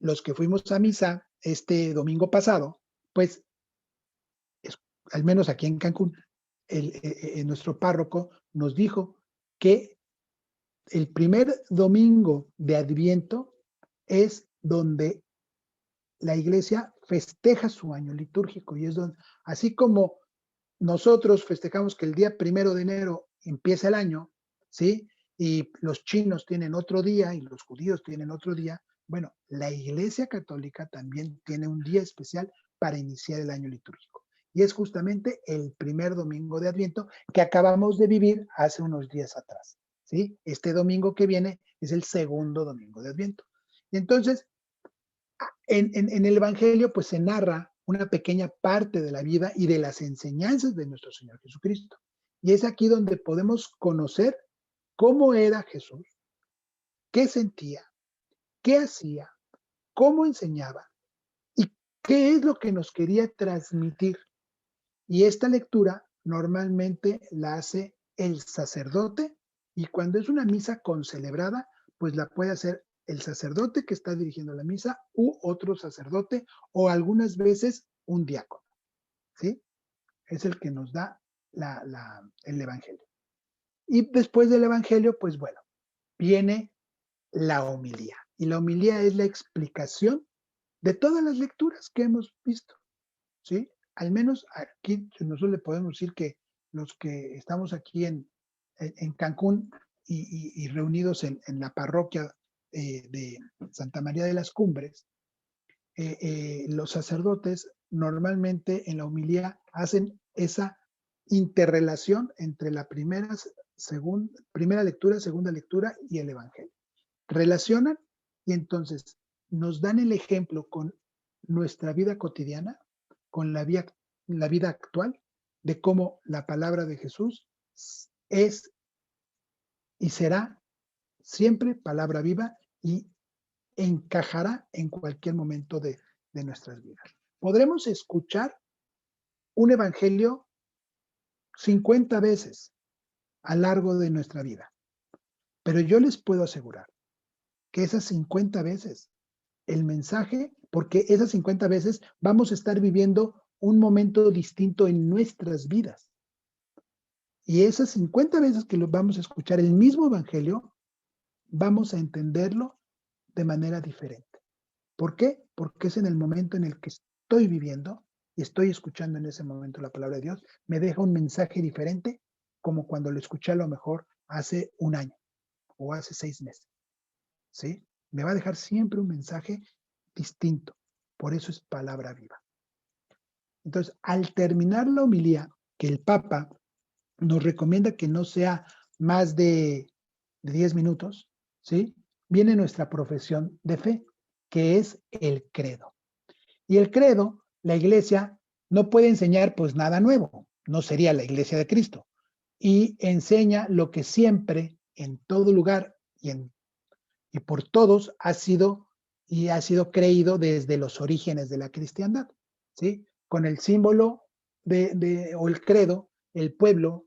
Los que fuimos a misa este domingo pasado, pues al menos aquí en Cancún, nuestro párroco nos dijo que el primer domingo de Adviento es donde la iglesia festeja su año litúrgico y es donde, así como nosotros festejamos que el día 1 de enero empieza el año, ¿sí? Y los chinos tienen otro día y los judíos tienen otro día. Bueno, la Iglesia Católica también tiene un día especial para iniciar el año litúrgico. Y es justamente el primer domingo de Adviento que acabamos de vivir hace unos días atrás, ¿sí? Este domingo que viene es el segundo domingo de Adviento. Y entonces, en el Evangelio, pues se narra una pequeña parte de la vida y de las enseñanzas de nuestro Señor Jesucristo. Y es aquí donde podemos conocer cómo era Jesús, qué sentía, qué hacía, cómo enseñaba y qué es lo que nos quería transmitir. Y esta lectura normalmente la hace el sacerdote y cuando es una misa concelebrada, pues la puede hacer el sacerdote que está dirigiendo la misa u otro sacerdote o algunas veces un diácono, ¿sí? Es el que nos da el Evangelio. Y después del Evangelio, pues bueno, viene la homilía. Y la homilía es la explicación de todas las lecturas que hemos visto, ¿sí? Al menos aquí nosotros le podemos decir que los que estamos aquí en Cancún y reunidos en la parroquia de Santa María de las Cumbres, los sacerdotes normalmente en la homilía hacen esa interrelación entre la primera lectura, segunda lectura y el Evangelio. Relacionan y entonces nos dan el ejemplo con nuestra vida cotidiana, con la vida actual, de cómo la palabra de Jesús es y será siempre palabra viva y encajará en cualquier momento de nuestras vidas. Podremos escuchar un evangelio 50 veces, a lo largo de nuestra vida. Pero yo les puedo asegurar que esas 50 veces el mensaje, porque esas 50 veces vamos a estar viviendo un momento distinto en nuestras vidas. Y esas 50 veces que lo vamos a escuchar el mismo evangelio, vamos a entenderlo de manera diferente. ¿Por qué? Porque es en el momento en el que estoy viviendo y estoy escuchando en ese momento la palabra de Dios, me deja un mensaje diferente como cuando lo escuché a lo mejor hace un año o hace 6 meses. ¿Sí? Me va a dejar siempre un mensaje distinto. Por eso es palabra viva. Entonces, al terminar la homilía, que el Papa nos recomienda que no sea más de 10 minutos, ¿sí? Viene nuestra profesión de fe, que es el credo. Y el credo, la iglesia no puede enseñar pues nada nuevo, no sería la iglesia de Cristo. Y enseña lo que siempre, en todo lugar y por todos ha sido creído desde los orígenes de la cristiandad, ¿sí? Con el símbolo o el credo, el pueblo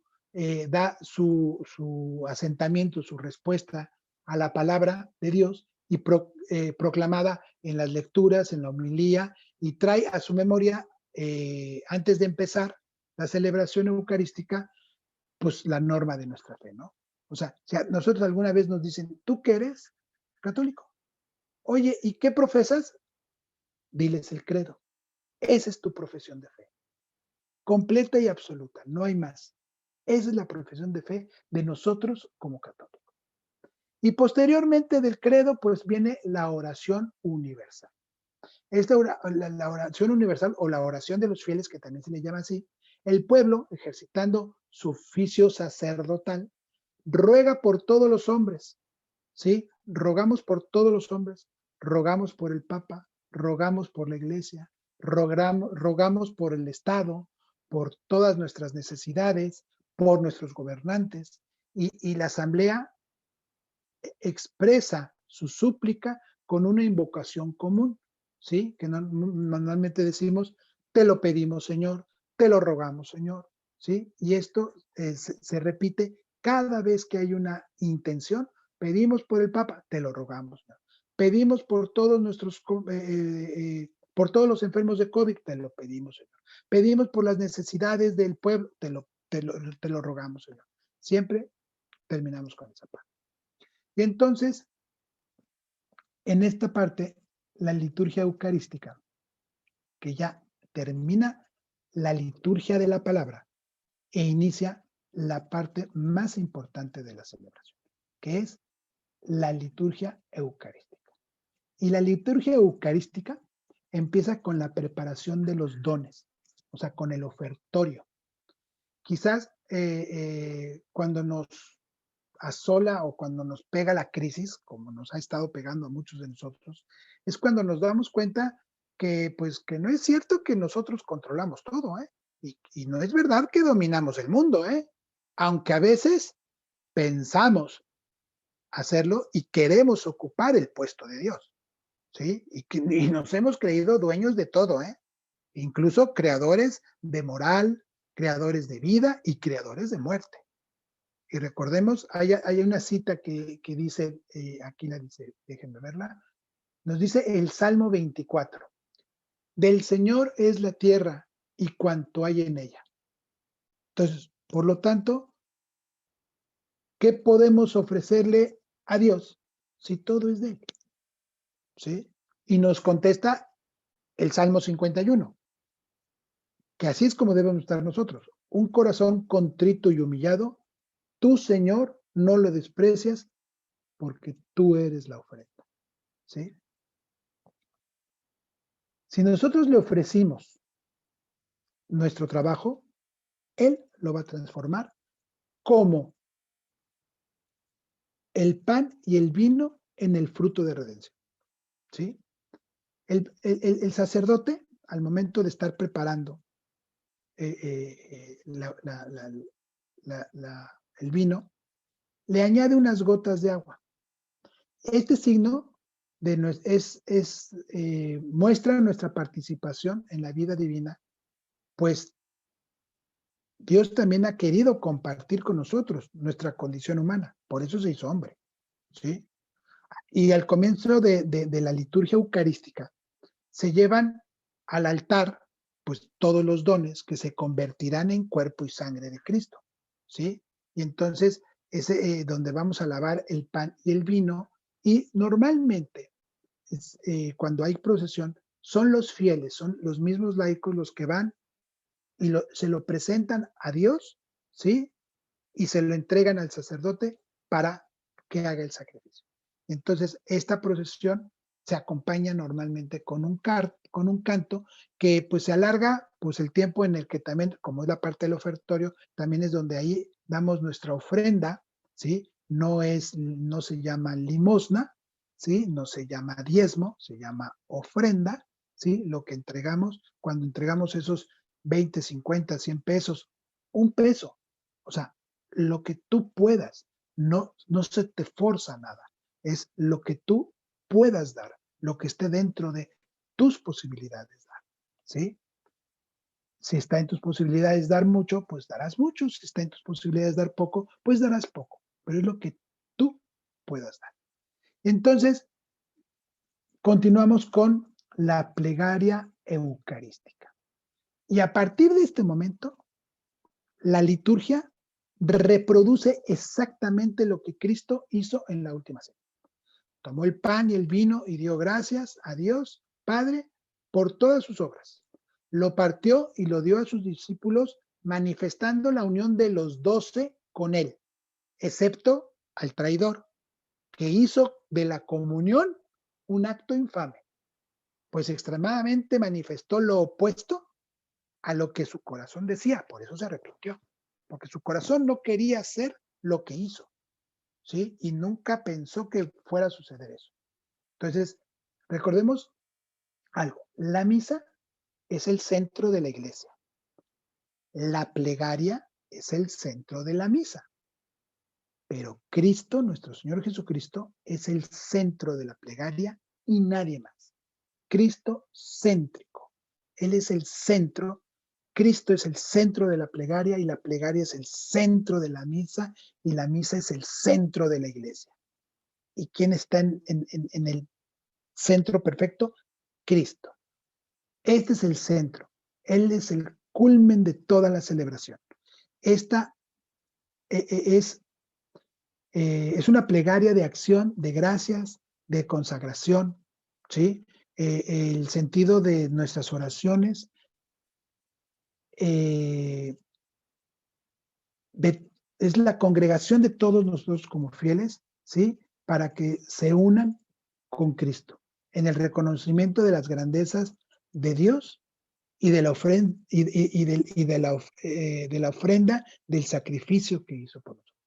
da su asentamiento, su respuesta a la palabra de Dios y proclamada en las lecturas, en la homilía, y trae a su memoria, antes de empezar la celebración eucarística, pues la norma de nuestra fe, ¿no? O sea, si a nosotros alguna vez nos dicen, ¿tú qué eres? Católico. Oye, ¿y qué profesas? Diles el credo. Esa es tu profesión de fe. Completa y absoluta, no hay más. Esa es la profesión de fe de nosotros como católicos. Y posteriormente del credo, pues viene la oración universal. La oración universal o la oración de los fieles, que también se le llama así, el pueblo, ejercitando su oficio sacerdotal, ruega por todos los hombres, ¿sí? Rogamos por todos los hombres, rogamos por el Papa, rogamos por la Iglesia, rogamos por el Estado, por todas nuestras necesidades, por nuestros gobernantes, y la Asamblea expresa su súplica con una invocación común, ¿sí? Que normalmente decimos, te lo pedimos, Señor, te lo rogamos, Señor, ¿sí? Y esto se repite cada vez que hay una intención. Pedimos por el Papa, te lo rogamos, Señor. Pedimos por todos por todos los enfermos de COVID, te lo pedimos, Señor. Pedimos por las necesidades del pueblo, te lo rogamos, Señor. Siempre terminamos con esa parte. Y entonces, en esta parte, la liturgia eucarística, que ya termina la liturgia de la palabra e inicia la parte más importante de la celebración, que es la liturgia eucarística. Y la liturgia eucarística empieza con la preparación de los dones, o sea, con el ofertorio. Quizás cuando nos asola o cuando nos pega la crisis, como nos ha estado pegando a muchos de nosotros, es cuando nos damos cuenta que, pues, que no es cierto que nosotros controlamos todo, ¿eh? Y no es verdad que dominamos el mundo, ¿eh? Aunque a veces pensamos hacerlo y queremos ocupar el puesto de Dios, ¿sí? Y nos hemos creído dueños de todo, ¿eh? Incluso creadores de moral, creadores de vida y creadores de muerte. Y recordemos, hay una cita que dice, aquí la dice, déjenme verla, nos dice el Salmo 24, del Señor es la tierra y cuanto hay en ella. Entonces, por lo tanto, ¿qué podemos ofrecerle a Dios si todo es de Él? ¿Sí? Y nos contesta el Salmo 51, que así es como debemos estar nosotros. Un corazón contrito y humillado, tú, Señor, no lo desprecias porque tú eres la ofrenda. ¿Sí? Si nosotros le ofrecimos nuestro trabajo, Él lo va a transformar como el pan y el vino en el fruto de redención. ¿Sí? El sacerdote, al momento de estar preparando el vino, le añade unas gotas de agua. Este signo muestra nuestra participación en la vida divina, pues Dios también ha querido compartir con nosotros nuestra condición humana, por eso se hizo hombre, ¿sí? Y al comienzo de la liturgia eucarística se llevan al altar, pues todos los dones que se convertirán en cuerpo y sangre de Cristo, ¿sí? Y entonces donde vamos a lavar el pan y el vino, y normalmente cuando hay procesión, son los fieles, son los mismos laicos los que van y se lo presentan a Dios, ¿sí? Y se lo entregan al sacerdote para que haga el sacrificio. Entonces, esta procesión se acompaña normalmente con un canto que pues se alarga pues el tiempo en el que también, como es la parte del ofertorio, también es donde ahí damos nuestra ofrenda, ¿sí? No se llama limosna, ¿sí? No se llama diezmo, se llama ofrenda, ¿sí? Lo que entregamos, cuando entregamos esos 20, 50, 100 pesos, un peso, o sea, lo que tú puedas, no se te forza nada, es lo que tú puedas dar, lo que esté dentro de tus posibilidades dar, ¿sí? Si está en tus posibilidades dar mucho, pues darás mucho, si está en tus posibilidades dar poco, pues darás poco, pero es lo que tú puedas dar. Entonces, continuamos con la plegaria eucarística. Y a partir de este momento, la liturgia reproduce exactamente lo que Cristo hizo en la última cena. Tomó el pan y el vino y dio gracias a Dios, Padre, por todas sus obras. Lo partió y lo dio a sus discípulos, manifestando la unión de los 12 con él, excepto al traidor, que hizo de la comunión un acto infame, pues extremadamente manifestó lo opuesto a lo que su corazón decía, por eso se arrepintió, porque su corazón no quería hacer lo que hizo, ¿sí? Y nunca pensó que fuera a suceder eso. Entonces, recordemos algo, la misa es el centro de la iglesia, la plegaria es el centro de la misa, pero Cristo, nuestro Señor Jesucristo, es el centro de la plegaria y nadie más. Cristo céntrico, Él es el centro. Cristo es el centro de la plegaria y la plegaria es el centro de la misa y la misa es el centro de la iglesia. ¿Y quién está en el centro perfecto? Cristo. Este es el centro. Él es el culmen de toda la celebración. Esta es una plegaria de acción, de gracias, de consagración, ¿sí? El sentido de nuestras oraciones eh, es la congregación de todos nosotros como fieles, ¿sí? Para que se unan con Cristo en el reconocimiento de las grandezas de Dios y de la ofrenda, de la ofrenda del sacrificio que hizo por nosotros.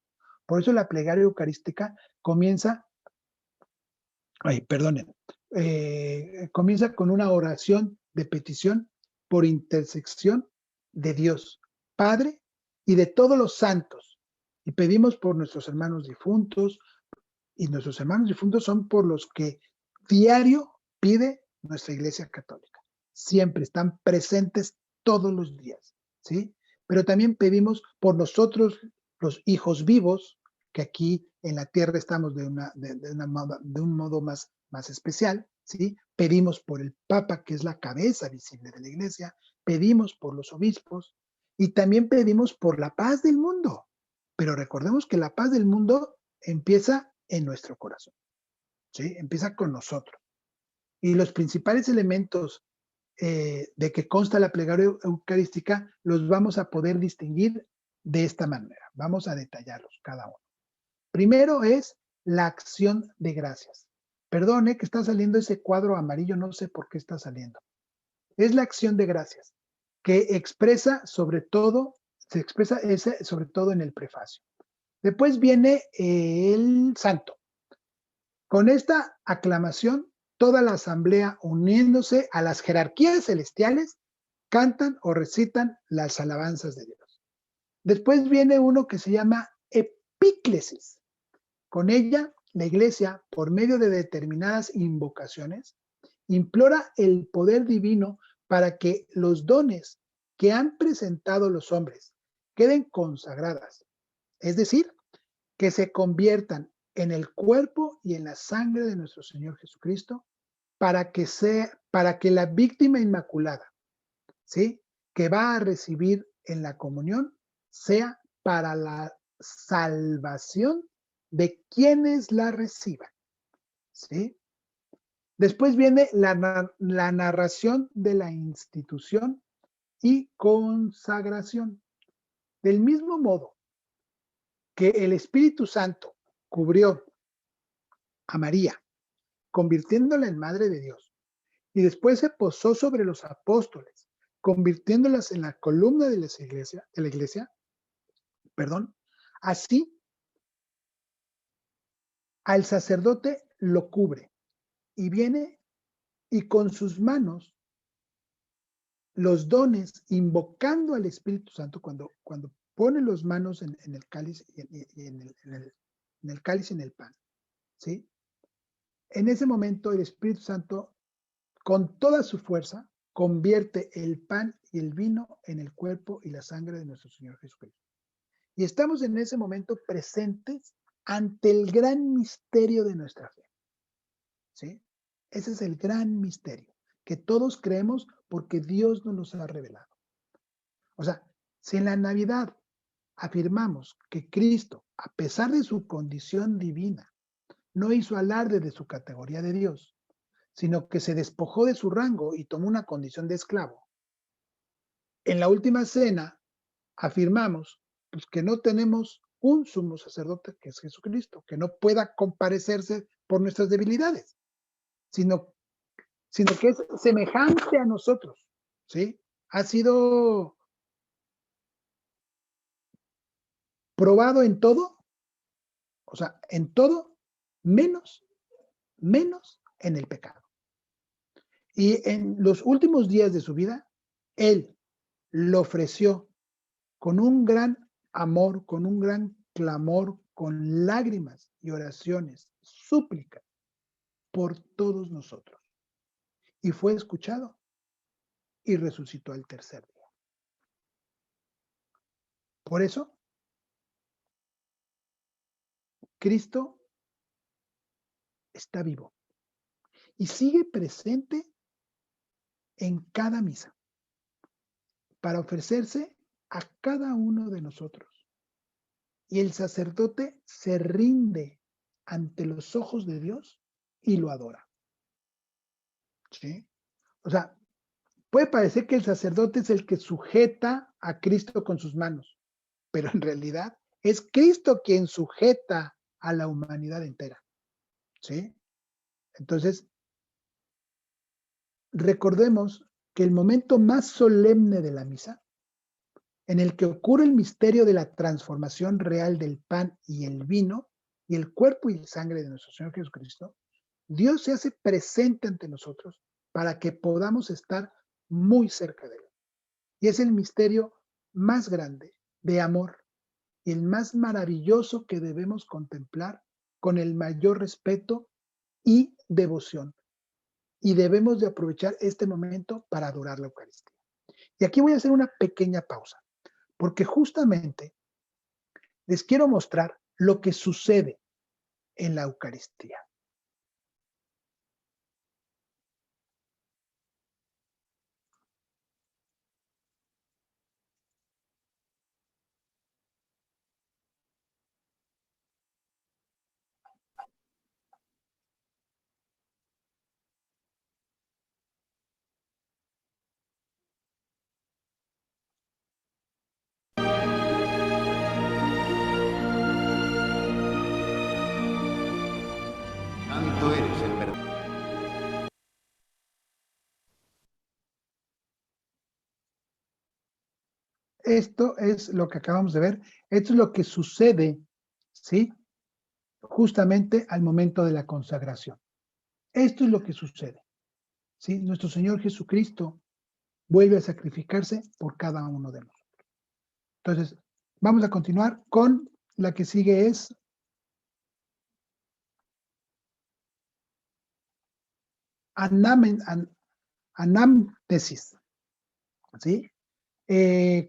Por eso la plegaria eucarística comienza, comienza con una oración de petición por intersección de Dios, Padre y de todos los santos. Y pedimos por nuestros hermanos difuntos, y nuestros hermanos difuntos son por los que diario pide nuestra Iglesia Católica. Siempre están presentes todos los días, ¿sí? Pero también pedimos por nosotros, los hijos vivos, que aquí en la tierra estamos de un modo más especial, ¿sí? Pedimos por el Papa, que es la cabeza visible de la Iglesia, pedimos por los obispos y también pedimos por la paz del mundo. Pero recordemos que la paz del mundo empieza en nuestro corazón, ¿sí? Empieza con nosotros. Y los principales elementos de que consta la plegaria eucarística los vamos a poder distinguir de esta manera. Vamos a detallarlos cada uno. Primero es la acción de gracias. Perdone que está saliendo ese cuadro amarillo, no sé por qué está saliendo. Es la acción de gracias que expresa sobre todo, se expresa sobre todo en el prefacio. Después viene el santo. Con esta aclamación, toda la asamblea, uniéndose a las jerarquías celestiales, cantan o recitan las alabanzas de Dios. Después viene uno que se llama epíclesis. Con ella, la iglesia, por medio de determinadas invocaciones, implora el poder divino para que los dones que han presentado los hombres, queden consagradas, es decir, que se conviertan en el cuerpo y en la sangre de nuestro Señor Jesucristo para que la víctima inmaculada, ¿sí? Que va a recibir en la comunión sea para la salvación de quienes la reciban, ¿sí? Después viene la narración de la institución y consagración. Del mismo modo que el Espíritu Santo cubrió a María, convirtiéndola en Madre de Dios, y después se posó sobre los apóstoles, convirtiéndolas en la columna de la iglesia, perdón, así al sacerdote lo cubre y viene y con sus manos los dones, invocando al Espíritu Santo cuando pone las manos en el cáliz y en el cáliz y en el pan, ¿sí? En ese momento el Espíritu Santo, con toda su fuerza, convierte el pan y el vino en el cuerpo y la sangre de nuestro Señor Jesucristo. Y estamos en ese momento presentes ante el gran misterio de nuestra fe, ¿sí? Ese es el gran misterio, que todos creemos porque Dios nos los ha revelado. O sea, si en la Navidad afirmamos que Cristo, a pesar de su condición divina, no hizo alarde de su categoría de Dios, sino que se despojó de su rango y tomó una condición de esclavo. En la última cena afirmamos pues, que no tenemos un sumo sacerdote que es Jesucristo, que no pueda comparecerse por nuestras debilidades, sino, sino que es semejante a nosotros, ¿sí? Ha sido probado en todo, o sea, en todo, menos en el pecado. Y en los últimos días de su vida, Él lo ofreció con un gran amor, con un gran clamor, con lágrimas y oraciones, súplicas por todos nosotros. Y fue escuchado y resucitó al tercer día. Por eso, Cristo está vivo y sigue presente en cada misa para ofrecerse a cada uno de nosotros. Y el sacerdote se rinde ante los ojos de Dios y lo adora. ¿Sí? O sea, puede parecer que el sacerdote es el que sujeta a Cristo con sus manos, pero en realidad es Cristo quien sujeta a la humanidad entera. ¿Sí? Entonces, recordemos que el momento más solemne de la misa, en el que ocurre el misterio de la transformación real del pan y el vino, y el cuerpo y sangre de nuestro Señor Jesucristo, Dios se hace presente ante nosotros para que podamos estar muy cerca de Él. Y es el misterio más grande de amor y el más maravilloso que debemos contemplar con el mayor respeto y devoción. Y debemos de aprovechar este momento para adorar la Eucaristía. Y aquí voy a hacer una pequeña pausa, porque justamente les quiero mostrar lo que sucede en la Eucaristía. Santo eres en verdad. Esto es lo que acabamos de ver. Esto es lo que sucede, ¿sí? Justamente al momento de la consagración. Esto es lo que sucede, ¿sí? Nuestro Señor Jesucristo vuelve a sacrificarse por cada uno de nosotros. Entonces, vamos a continuar con la que sigue es anamnesis, ¿sí?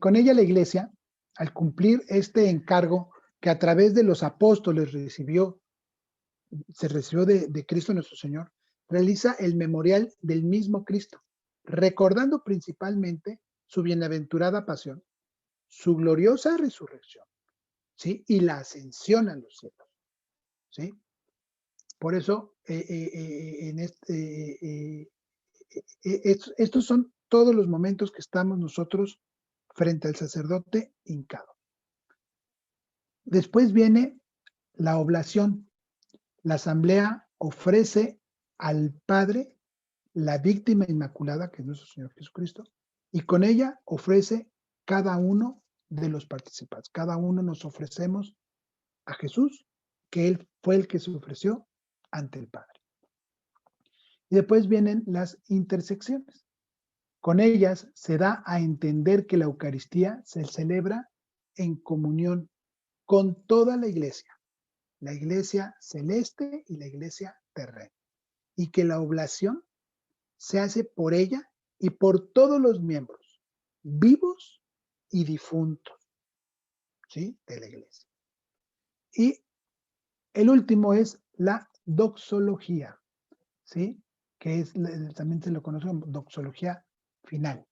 Con ella la iglesia al cumplir este encargo que a través de los apóstoles se recibió de Cristo nuestro Señor, realiza el memorial del mismo Cristo, recordando principalmente su bienaventurada pasión, su gloriosa resurrección, ¿sí? Y la ascensión a los cielos, ¿sí? Por eso, estos son todos los momentos que estamos nosotros frente al sacerdote hincado. Después viene la oblación. La asamblea ofrece al Padre la víctima inmaculada, que es nuestro Señor Jesucristo, y con ella ofrece cada uno de los participantes. Cada uno nos ofrecemos a Jesús, que Él fue el que se ofreció ante el Padre. Y después vienen las intersecciones. Con ellas se da a entender que la Eucaristía se celebra en comunión con toda la iglesia celeste y la iglesia terrena, y que la oblación se hace por ella y por todos los miembros, vivos y difuntos, ¿sí? De la iglesia. Y el último es la doxología, ¿sí? Que es, también se lo conoce como doxología final.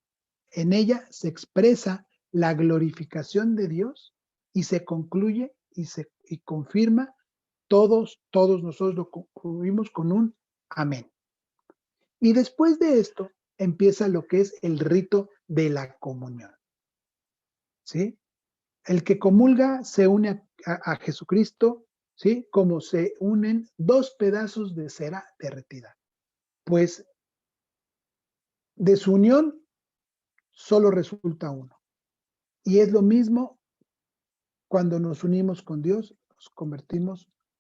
En ella se expresa la glorificación de Dios y se concluye y confirma todos nosotros lo concluimos con un amén. Y después de esto empieza lo que es el rito de la comunión, ¿sí? El que comulga se une a Jesucristo, ¿sí? Como se unen dos pedazos de cera derretida. Pues de su unión solo resulta uno. Y es lo mismo cuando nos unimos con Dios,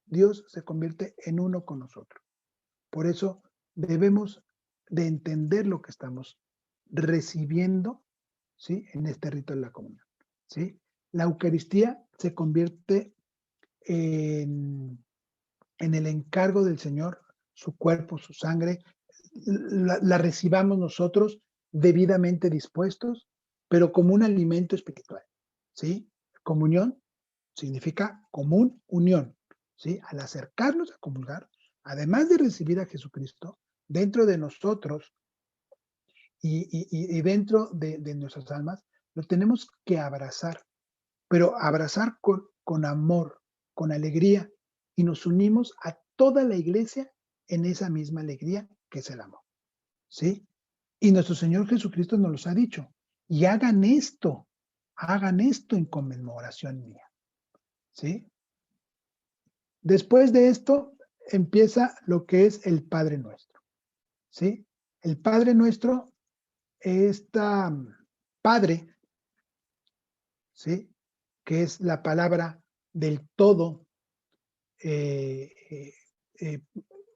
Dios se convierte en uno con nosotros. Por eso debemos de entender lo que estamos recibiendo, ¿sí? En este rito de la comunión, ¿sí? La Eucaristía se convierte en el encargo del Señor, su cuerpo, su sangre, la recibamos nosotros debidamente dispuestos, pero como un alimento espiritual, ¿sí? Comunión significa común unión, ¿sí? Al acercarnos a comulgar, además de recibir a Jesucristo, dentro de nosotros y dentro de nuestras almas, lo tenemos que abrazar, pero abrazar con amor, con alegría, y nos unimos a toda la iglesia en esa misma alegría que es el amor, ¿sí? Y nuestro Señor Jesucristo nos los ha dicho, y hagan esto en conmemoración mía, ¿sí? Después de esto empieza lo que es el Padre Nuestro, ¿sí? El Padre Nuestro, esta Padre, ¿sí? Que es la palabra del todo, eh, eh, eh,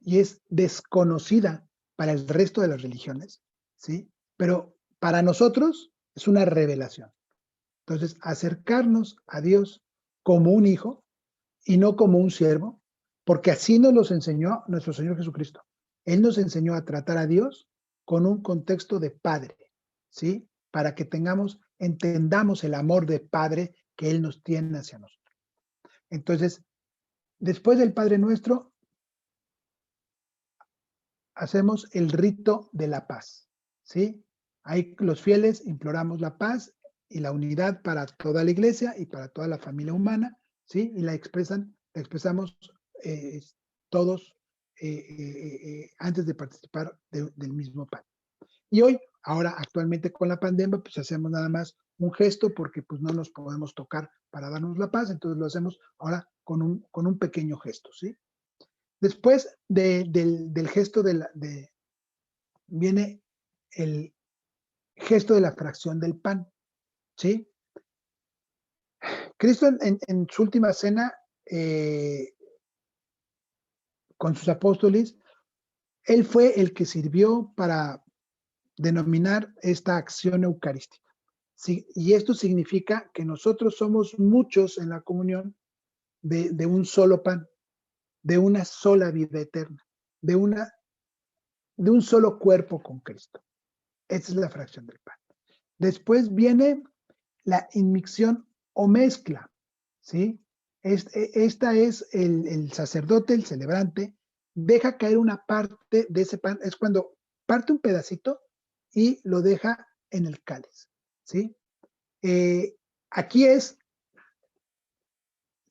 y es desconocida para el resto de las religiones, ¿sí? Pero para nosotros es una revelación. Entonces, acercarnos a Dios como un hijo y no como un siervo, porque así nos los enseñó nuestro Señor Jesucristo. Él nos enseñó a tratar a Dios con un contexto de padre, ¿sí? Para que entendamos el amor de padre que Él nos tiene hacia nosotros. Entonces, después del Padre Nuestro, hacemos el rito de la paz, ¿sí? Ahí los fieles imploramos la paz y la unidad para toda la iglesia y para toda la familia humana, ¿sí? Y la expresamos todos antes de participar del mismo pan. Y hoy, ahora actualmente con la pandemia, pues hacemos nada más un gesto porque pues no nos podemos tocar para darnos la paz, entonces lo hacemos ahora con un pequeño gesto, ¿sí? Después del gesto viene el gesto de la fracción del pan, ¿sí? Cristo en su última cena con sus apóstoles, Él fue el que sirvió para denominar esta acción eucarística. Sí, y esto significa que nosotros somos muchos en la comunión de un solo pan, de una sola vida eterna, de un solo cuerpo con Cristo. Esa es la fracción del pan. Después viene la inmicción o mezcla, ¿sí? Esta es el sacerdote, el celebrante, deja caer una parte de ese pan, es cuando parte un pedacito y lo deja en el cáliz, ¿sí? Aquí es,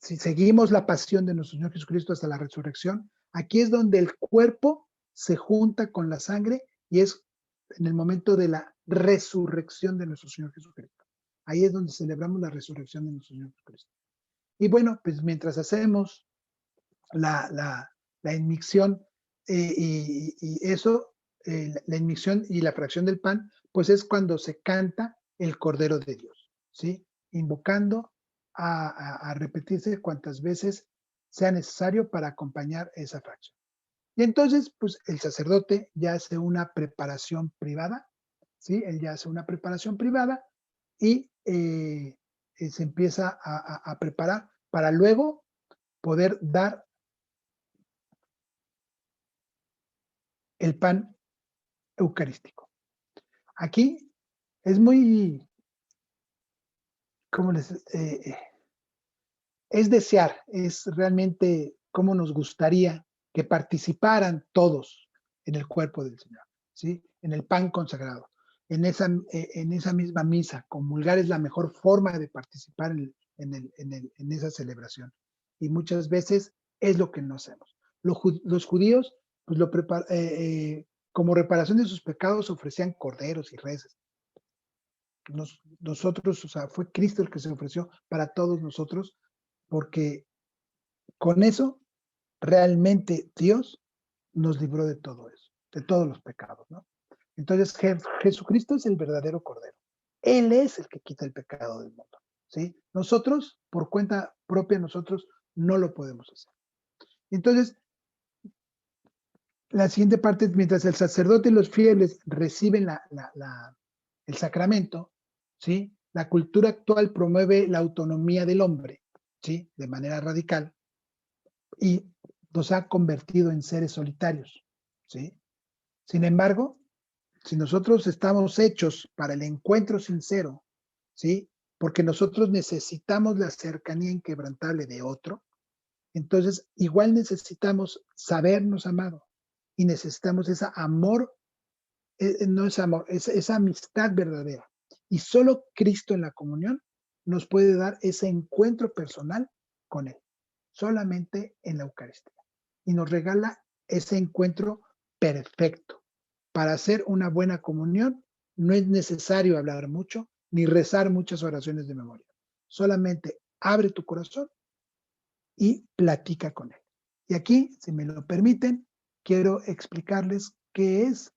si seguimos la pasión de nuestro Señor Jesucristo hasta la resurrección, aquí es donde el cuerpo se junta con la sangre y es en el momento de la resurrección de nuestro Señor Jesucristo. Ahí es donde celebramos la resurrección de nuestro Señor Jesucristo. Y bueno, pues mientras hacemos la inmicción y eso, la inmicción y la fracción del pan, pues es cuando se canta el Cordero de Dios, ¿sí? Invocando a repetirse cuantas veces sea necesario para acompañar esa fracción. Y entonces, pues el sacerdote ya hace una preparación privada, ¿sí? Él ya hace una preparación privada y se empieza a preparar para luego poder dar el pan eucarístico. Aquí es muy, ¿cómo les? Es desear, es realmente cómo nos gustaría que participaran todos en el cuerpo del Señor, ¿sí? En el pan consagrado. En esa misma misa, comulgar es la mejor forma de participar en esa celebración. Y muchas veces es lo que no hacemos. Los judíos, pues como reparación de sus pecados, ofrecían corderos y reses. Nosotros, o sea, fue Cristo el que se ofreció para todos nosotros, porque con eso realmente Dios nos libró de todo eso, de todos los pecados, ¿no? Entonces Jesucristo es el verdadero Cordero. Él es el que quita el pecado del mundo, ¿sí? Nosotros, por cuenta propia, nosotros no lo podemos hacer. Entonces, la siguiente parte es mientras el sacerdote y los fieles reciben el sacramento, ¿sí? La cultura actual promueve la autonomía del hombre, ¿sí? De manera radical y nos ha convertido en seres solitarios, ¿sí? Sin embargo, si nosotros estamos hechos para el encuentro sincero, ¿sí? Porque nosotros necesitamos la cercanía inquebrantable de otro, entonces igual necesitamos sabernos amado y necesitamos ese amor, no es amor, es esa amistad verdadera. Y solo Cristo en la comunión nos puede dar ese encuentro personal con Él, solamente en la Eucaristía. Y nos regala ese encuentro perfecto. Para hacer una buena comunión no es necesario hablar mucho ni rezar muchas oraciones de memoria. Solamente abre tu corazón y platica con Él. Y aquí, si me lo permiten, quiero explicarles qué es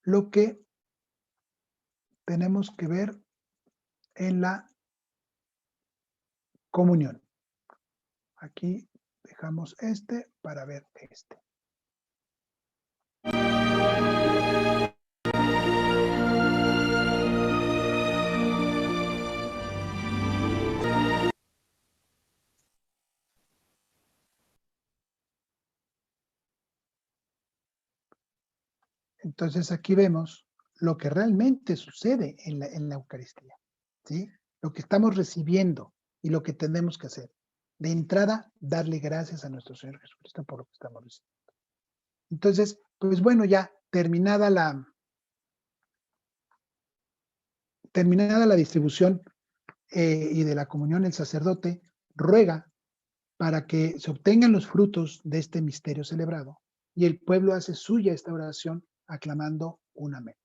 lo que tenemos que ver en la comunión. Aquí dejamos este para ver este. Entonces aquí vemos lo que realmente sucede en la Eucaristía, ¿sí? Lo que estamos recibiendo y lo que tenemos que hacer. De entrada, darle gracias a nuestro Señor Jesucristo por lo que estamos recibiendo. Entonces, pues bueno, ya terminada la distribución y de la comunión, el sacerdote ruega para que se obtengan los frutos de este misterio celebrado y el pueblo hace suya esta oración aclamando un amén.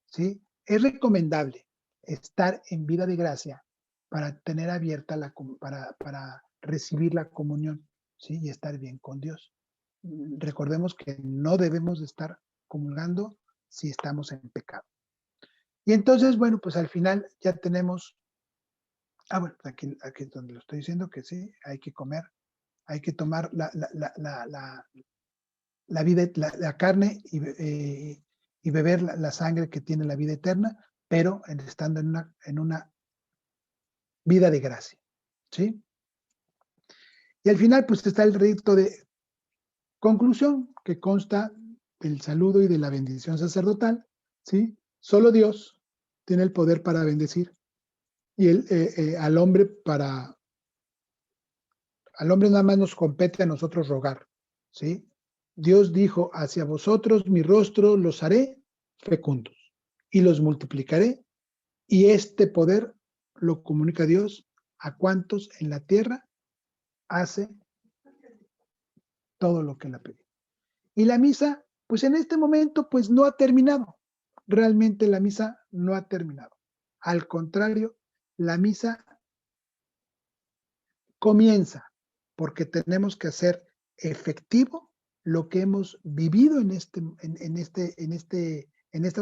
¿Sí? Es recomendable estar en vida de gracia para tener abierta para recibir la comunión, ¿sí? Y estar bien con Dios. Recordemos que no debemos de estar comulgando si estamos en pecado. Y entonces, bueno, pues al final ya tenemos, bueno, aquí es donde lo estoy diciendo, que sí, hay que comer, hay que tomar la vida, la carne y beber la sangre que tiene la vida eterna, pero estando en una vida de gracia, ¿sí? Y al final, pues está el rito de conclusión, que consta del saludo y de la bendición sacerdotal, ¿sí? Solo Dios tiene el poder para bendecir Y al hombre nada más nos compete a nosotros rogar, ¿sí? Dios dijo, hacia vosotros mi rostro los haré fecundos y los multiplicaré, y este poder lo comunica Dios a cuantos en la tierra hace todo lo que la pide. Y la misa, pues en este momento, pues no ha terminado. Realmente la misa no ha terminado. Al contrario, la misa comienza porque tenemos que hacer efectivo lo que hemos vivido en esta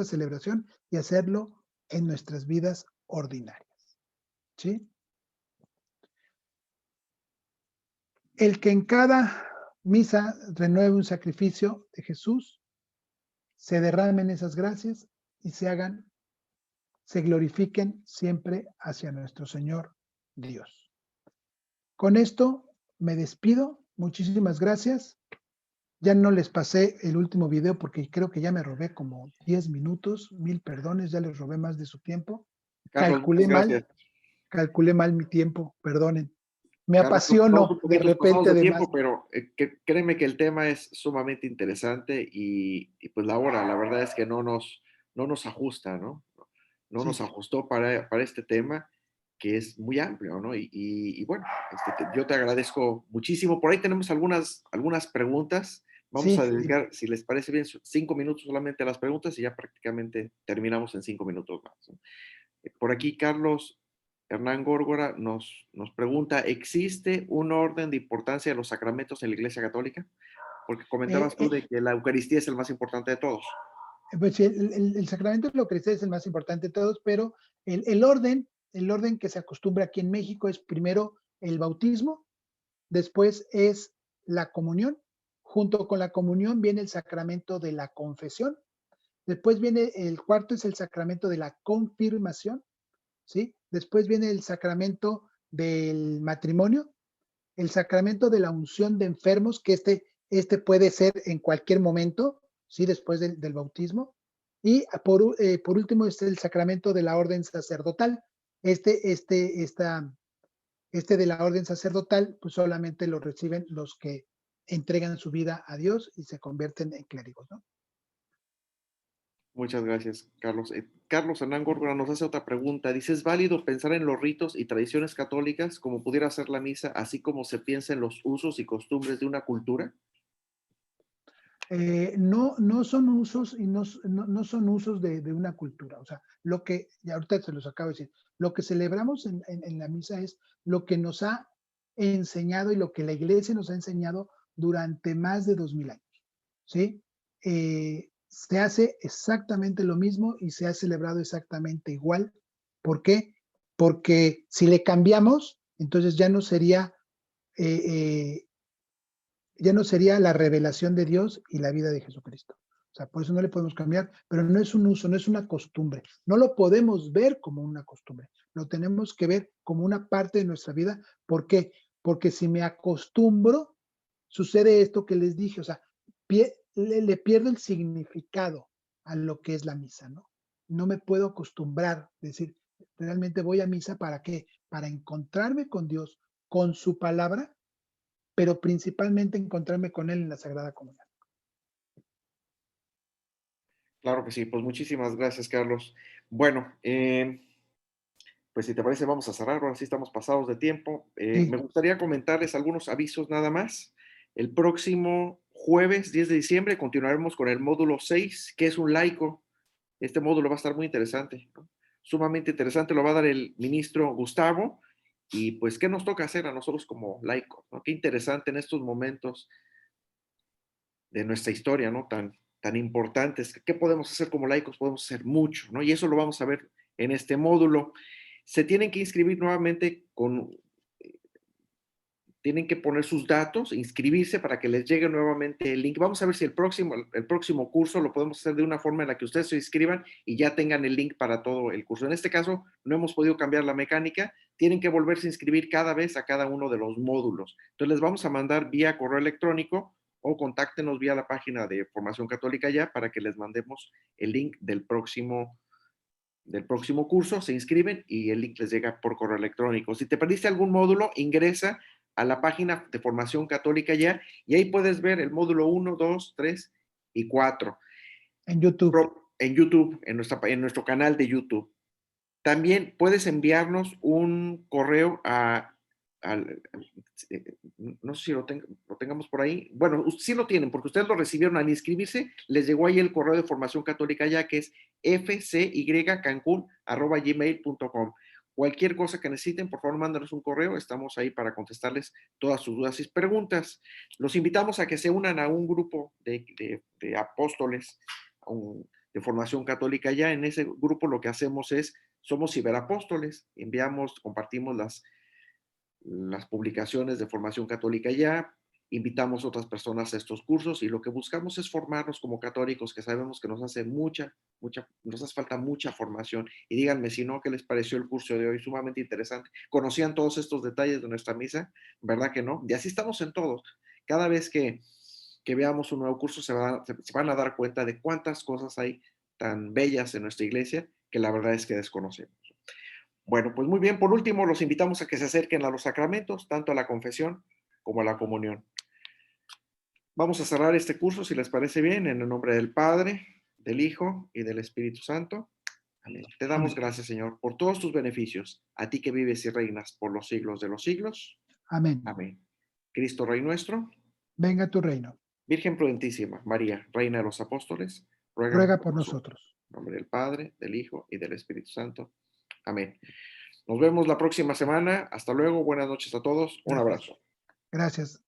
celebración y hacerlo en nuestras vidas ordinarias. ¿Sí? El que en cada misa renueve un sacrificio de Jesús, se derramen esas gracias y se glorifiquen siempre hacia nuestro Señor Dios. Con esto me despido. Muchísimas gracias. Ya no les pasé el último video porque creo que ya me robé como 10 minutos. Mil perdones, ya les robé más de su tiempo. Carlos, muchas gracias. Calculé mal mi tiempo, perdonen. Me Carlos, nos estamos apasiono un de poquito pasados repente de de más. tiempo, pero créeme que el tema es sumamente interesante y pues la hora, la verdad es que no nos ajusta, ¿no? No nos Sí, ajustó para este tema que es muy amplio, ¿no? Y bueno, yo te agradezco muchísimo. Por ahí tenemos algunas preguntas. Vamos a sí, dime. dedicar, si les parece bien, 5 minutos solamente a las preguntas y ya prácticamente terminamos en 5 minutos más, ¿no? Por aquí Carlos Hernán Górgora nos pregunta, ¿existe un orden de importancia de los sacramentos en la Iglesia Católica? Porque Eh, comentabas tú eh, de que la Eucaristía es el más importante de todos. pues sí, el sacramento de la Eucaristía es el más importante de todos, pero el orden que se acostumbra aquí en México es primero el bautismo, después es la comunión, junto con la comunión viene el sacramento de la confesión, después viene el cuarto, es el sacramento de la confirmación, ¿sí? Después viene el sacramento del matrimonio, el sacramento de la unción de enfermos, que este puede ser en cualquier momento, ¿sí? Después del bautismo. Y por último es el sacramento de la orden sacerdotal. Este, este, esta, este de la orden sacerdotal, pues solamente lo reciben los que entregan su vida a Dios y se convierten en clérigos, ¿no? Muchas gracias, Carlos. Carlos Hernán Górgora nos hace otra pregunta. Dice, ¿es válido pensar en los ritos y tradiciones católicas como pudiera ser la misa, así como se piensa en los usos y costumbres de una cultura? No son usos y no son usos de una cultura. O sea, lo que, y ahorita se los acabo de decir, lo que celebramos en la misa es lo que nos ha enseñado y lo que la iglesia nos ha enseñado durante más de 2000 años. ¿Sí? Se hace exactamente lo mismo y se ha celebrado exactamente igual. ¿Por qué? Porque si le cambiamos, entonces eh, eh, ya no sería la revelación de Dios y la vida de Jesucristo. O sea, por eso no le podemos cambiar, pero no es un uso, no es una costumbre. No lo podemos ver como una costumbre, lo tenemos que ver como una parte de nuestra vida. ¿Por qué? Porque si me acostumbro, sucede esto que les dije, o sea, le pierdo el significado a lo que es la misa, ¿no? No me puedo acostumbrar, decir, realmente voy a misa ¿para qué? Para encontrarme con Dios, con su palabra, pero principalmente encontrarme con él en la Sagrada Comunión. Claro que sí, pues muchísimas gracias, Carlos. Bueno, pues si te parece, vamos a cerrar. Ahora sí estamos pasados de tiempo. Me Sí, gustaría comentarles algunos avisos nada más. El próximo jueves 10 de diciembre continuaremos con el módulo 6, que es un laico. Este módulo va a estar muy interesante, ¿no? Sumamente interesante. Lo va a dar el ministro Gustavo. Y pues, ¿qué nos toca hacer a nosotros como laicos, ¿no? Qué interesante en estos momentos de nuestra historia, ¿no? Tan importantes. ¿Qué podemos hacer como laicos? Podemos hacer mucho, ¿no? Y eso lo vamos a ver en este módulo. Se tienen que inscribir nuevamente tienen que poner sus datos, inscribirse para que les llegue nuevamente el link. Vamos a ver si el próximo curso lo podemos hacer de una forma en la que ustedes se inscriban y ya tengan el link para todo el curso. En este caso, no hemos podido cambiar la mecánica, tienen que volverse a inscribir cada vez a cada uno de los módulos. Entonces, les vamos a mandar vía correo electrónico o contáctenos vía la página de Formación Católica ya para que les mandemos el link del próximo del próximo curso, se inscriben y el link les llega por correo electrónico. Si te perdiste algún módulo, ingresa a la página de Formación Católica Ya y ahí puedes ver el módulo 1, 2, 3 y 4 En YouTube. en YouTube, en nuestro canal de YouTube. También puedes enviarnos un correo no sé si lo tengamos por ahí. Bueno, sí lo tienen, porque ustedes lo recibieron al inscribirse, les llegó ahí el correo de Formación Católica Ya, que es fcycancun@gmail.com. Cualquier cosa que necesiten, por favor, mándanos un correo. Estamos ahí para contestarles todas sus dudas y preguntas. Los invitamos a que se unan a un grupo de apóstoles, de Formación Católica Ya. En ese grupo lo que hacemos es, somos ciberapóstoles, compartimos las publicaciones de Formación Católica Ya, invitamos a otras personas a estos cursos y lo que buscamos es formarnos como católicos, que sabemos que nos hace nos hace falta mucha formación. Y díganme si no, ¿qué les pareció el curso de hoy? Sumamente interesante. ¿Conocían todos estos detalles de nuestra misa? ¿Verdad que no? Y así estamos en todos. Cada vez que veamos un nuevo curso se van a dar cuenta de cuántas cosas hay tan bellas en nuestra iglesia que la verdad es que desconocemos. Bueno, pues muy bien. Por último, los invitamos a que se acerquen a los sacramentos, tanto a la confesión como a la comunión. Vamos a cerrar este curso, si les parece bien, en el nombre del Padre, del Hijo y del Espíritu Santo. Amén. Te damos gracias, Señor, por todos tus beneficios, a ti que vives y reinas por los siglos de los siglos. Amén. Amén. Cristo, Rey nuestro. Venga tu reino. Virgen prudentísima, María, Reina de los Apóstoles, Ruega por nosotros. En nombre del Padre, del Hijo y del Espíritu Santo. Amén. Nos vemos la próxima semana. Hasta luego. Buenas noches a todos. Un abrazo. Gracias.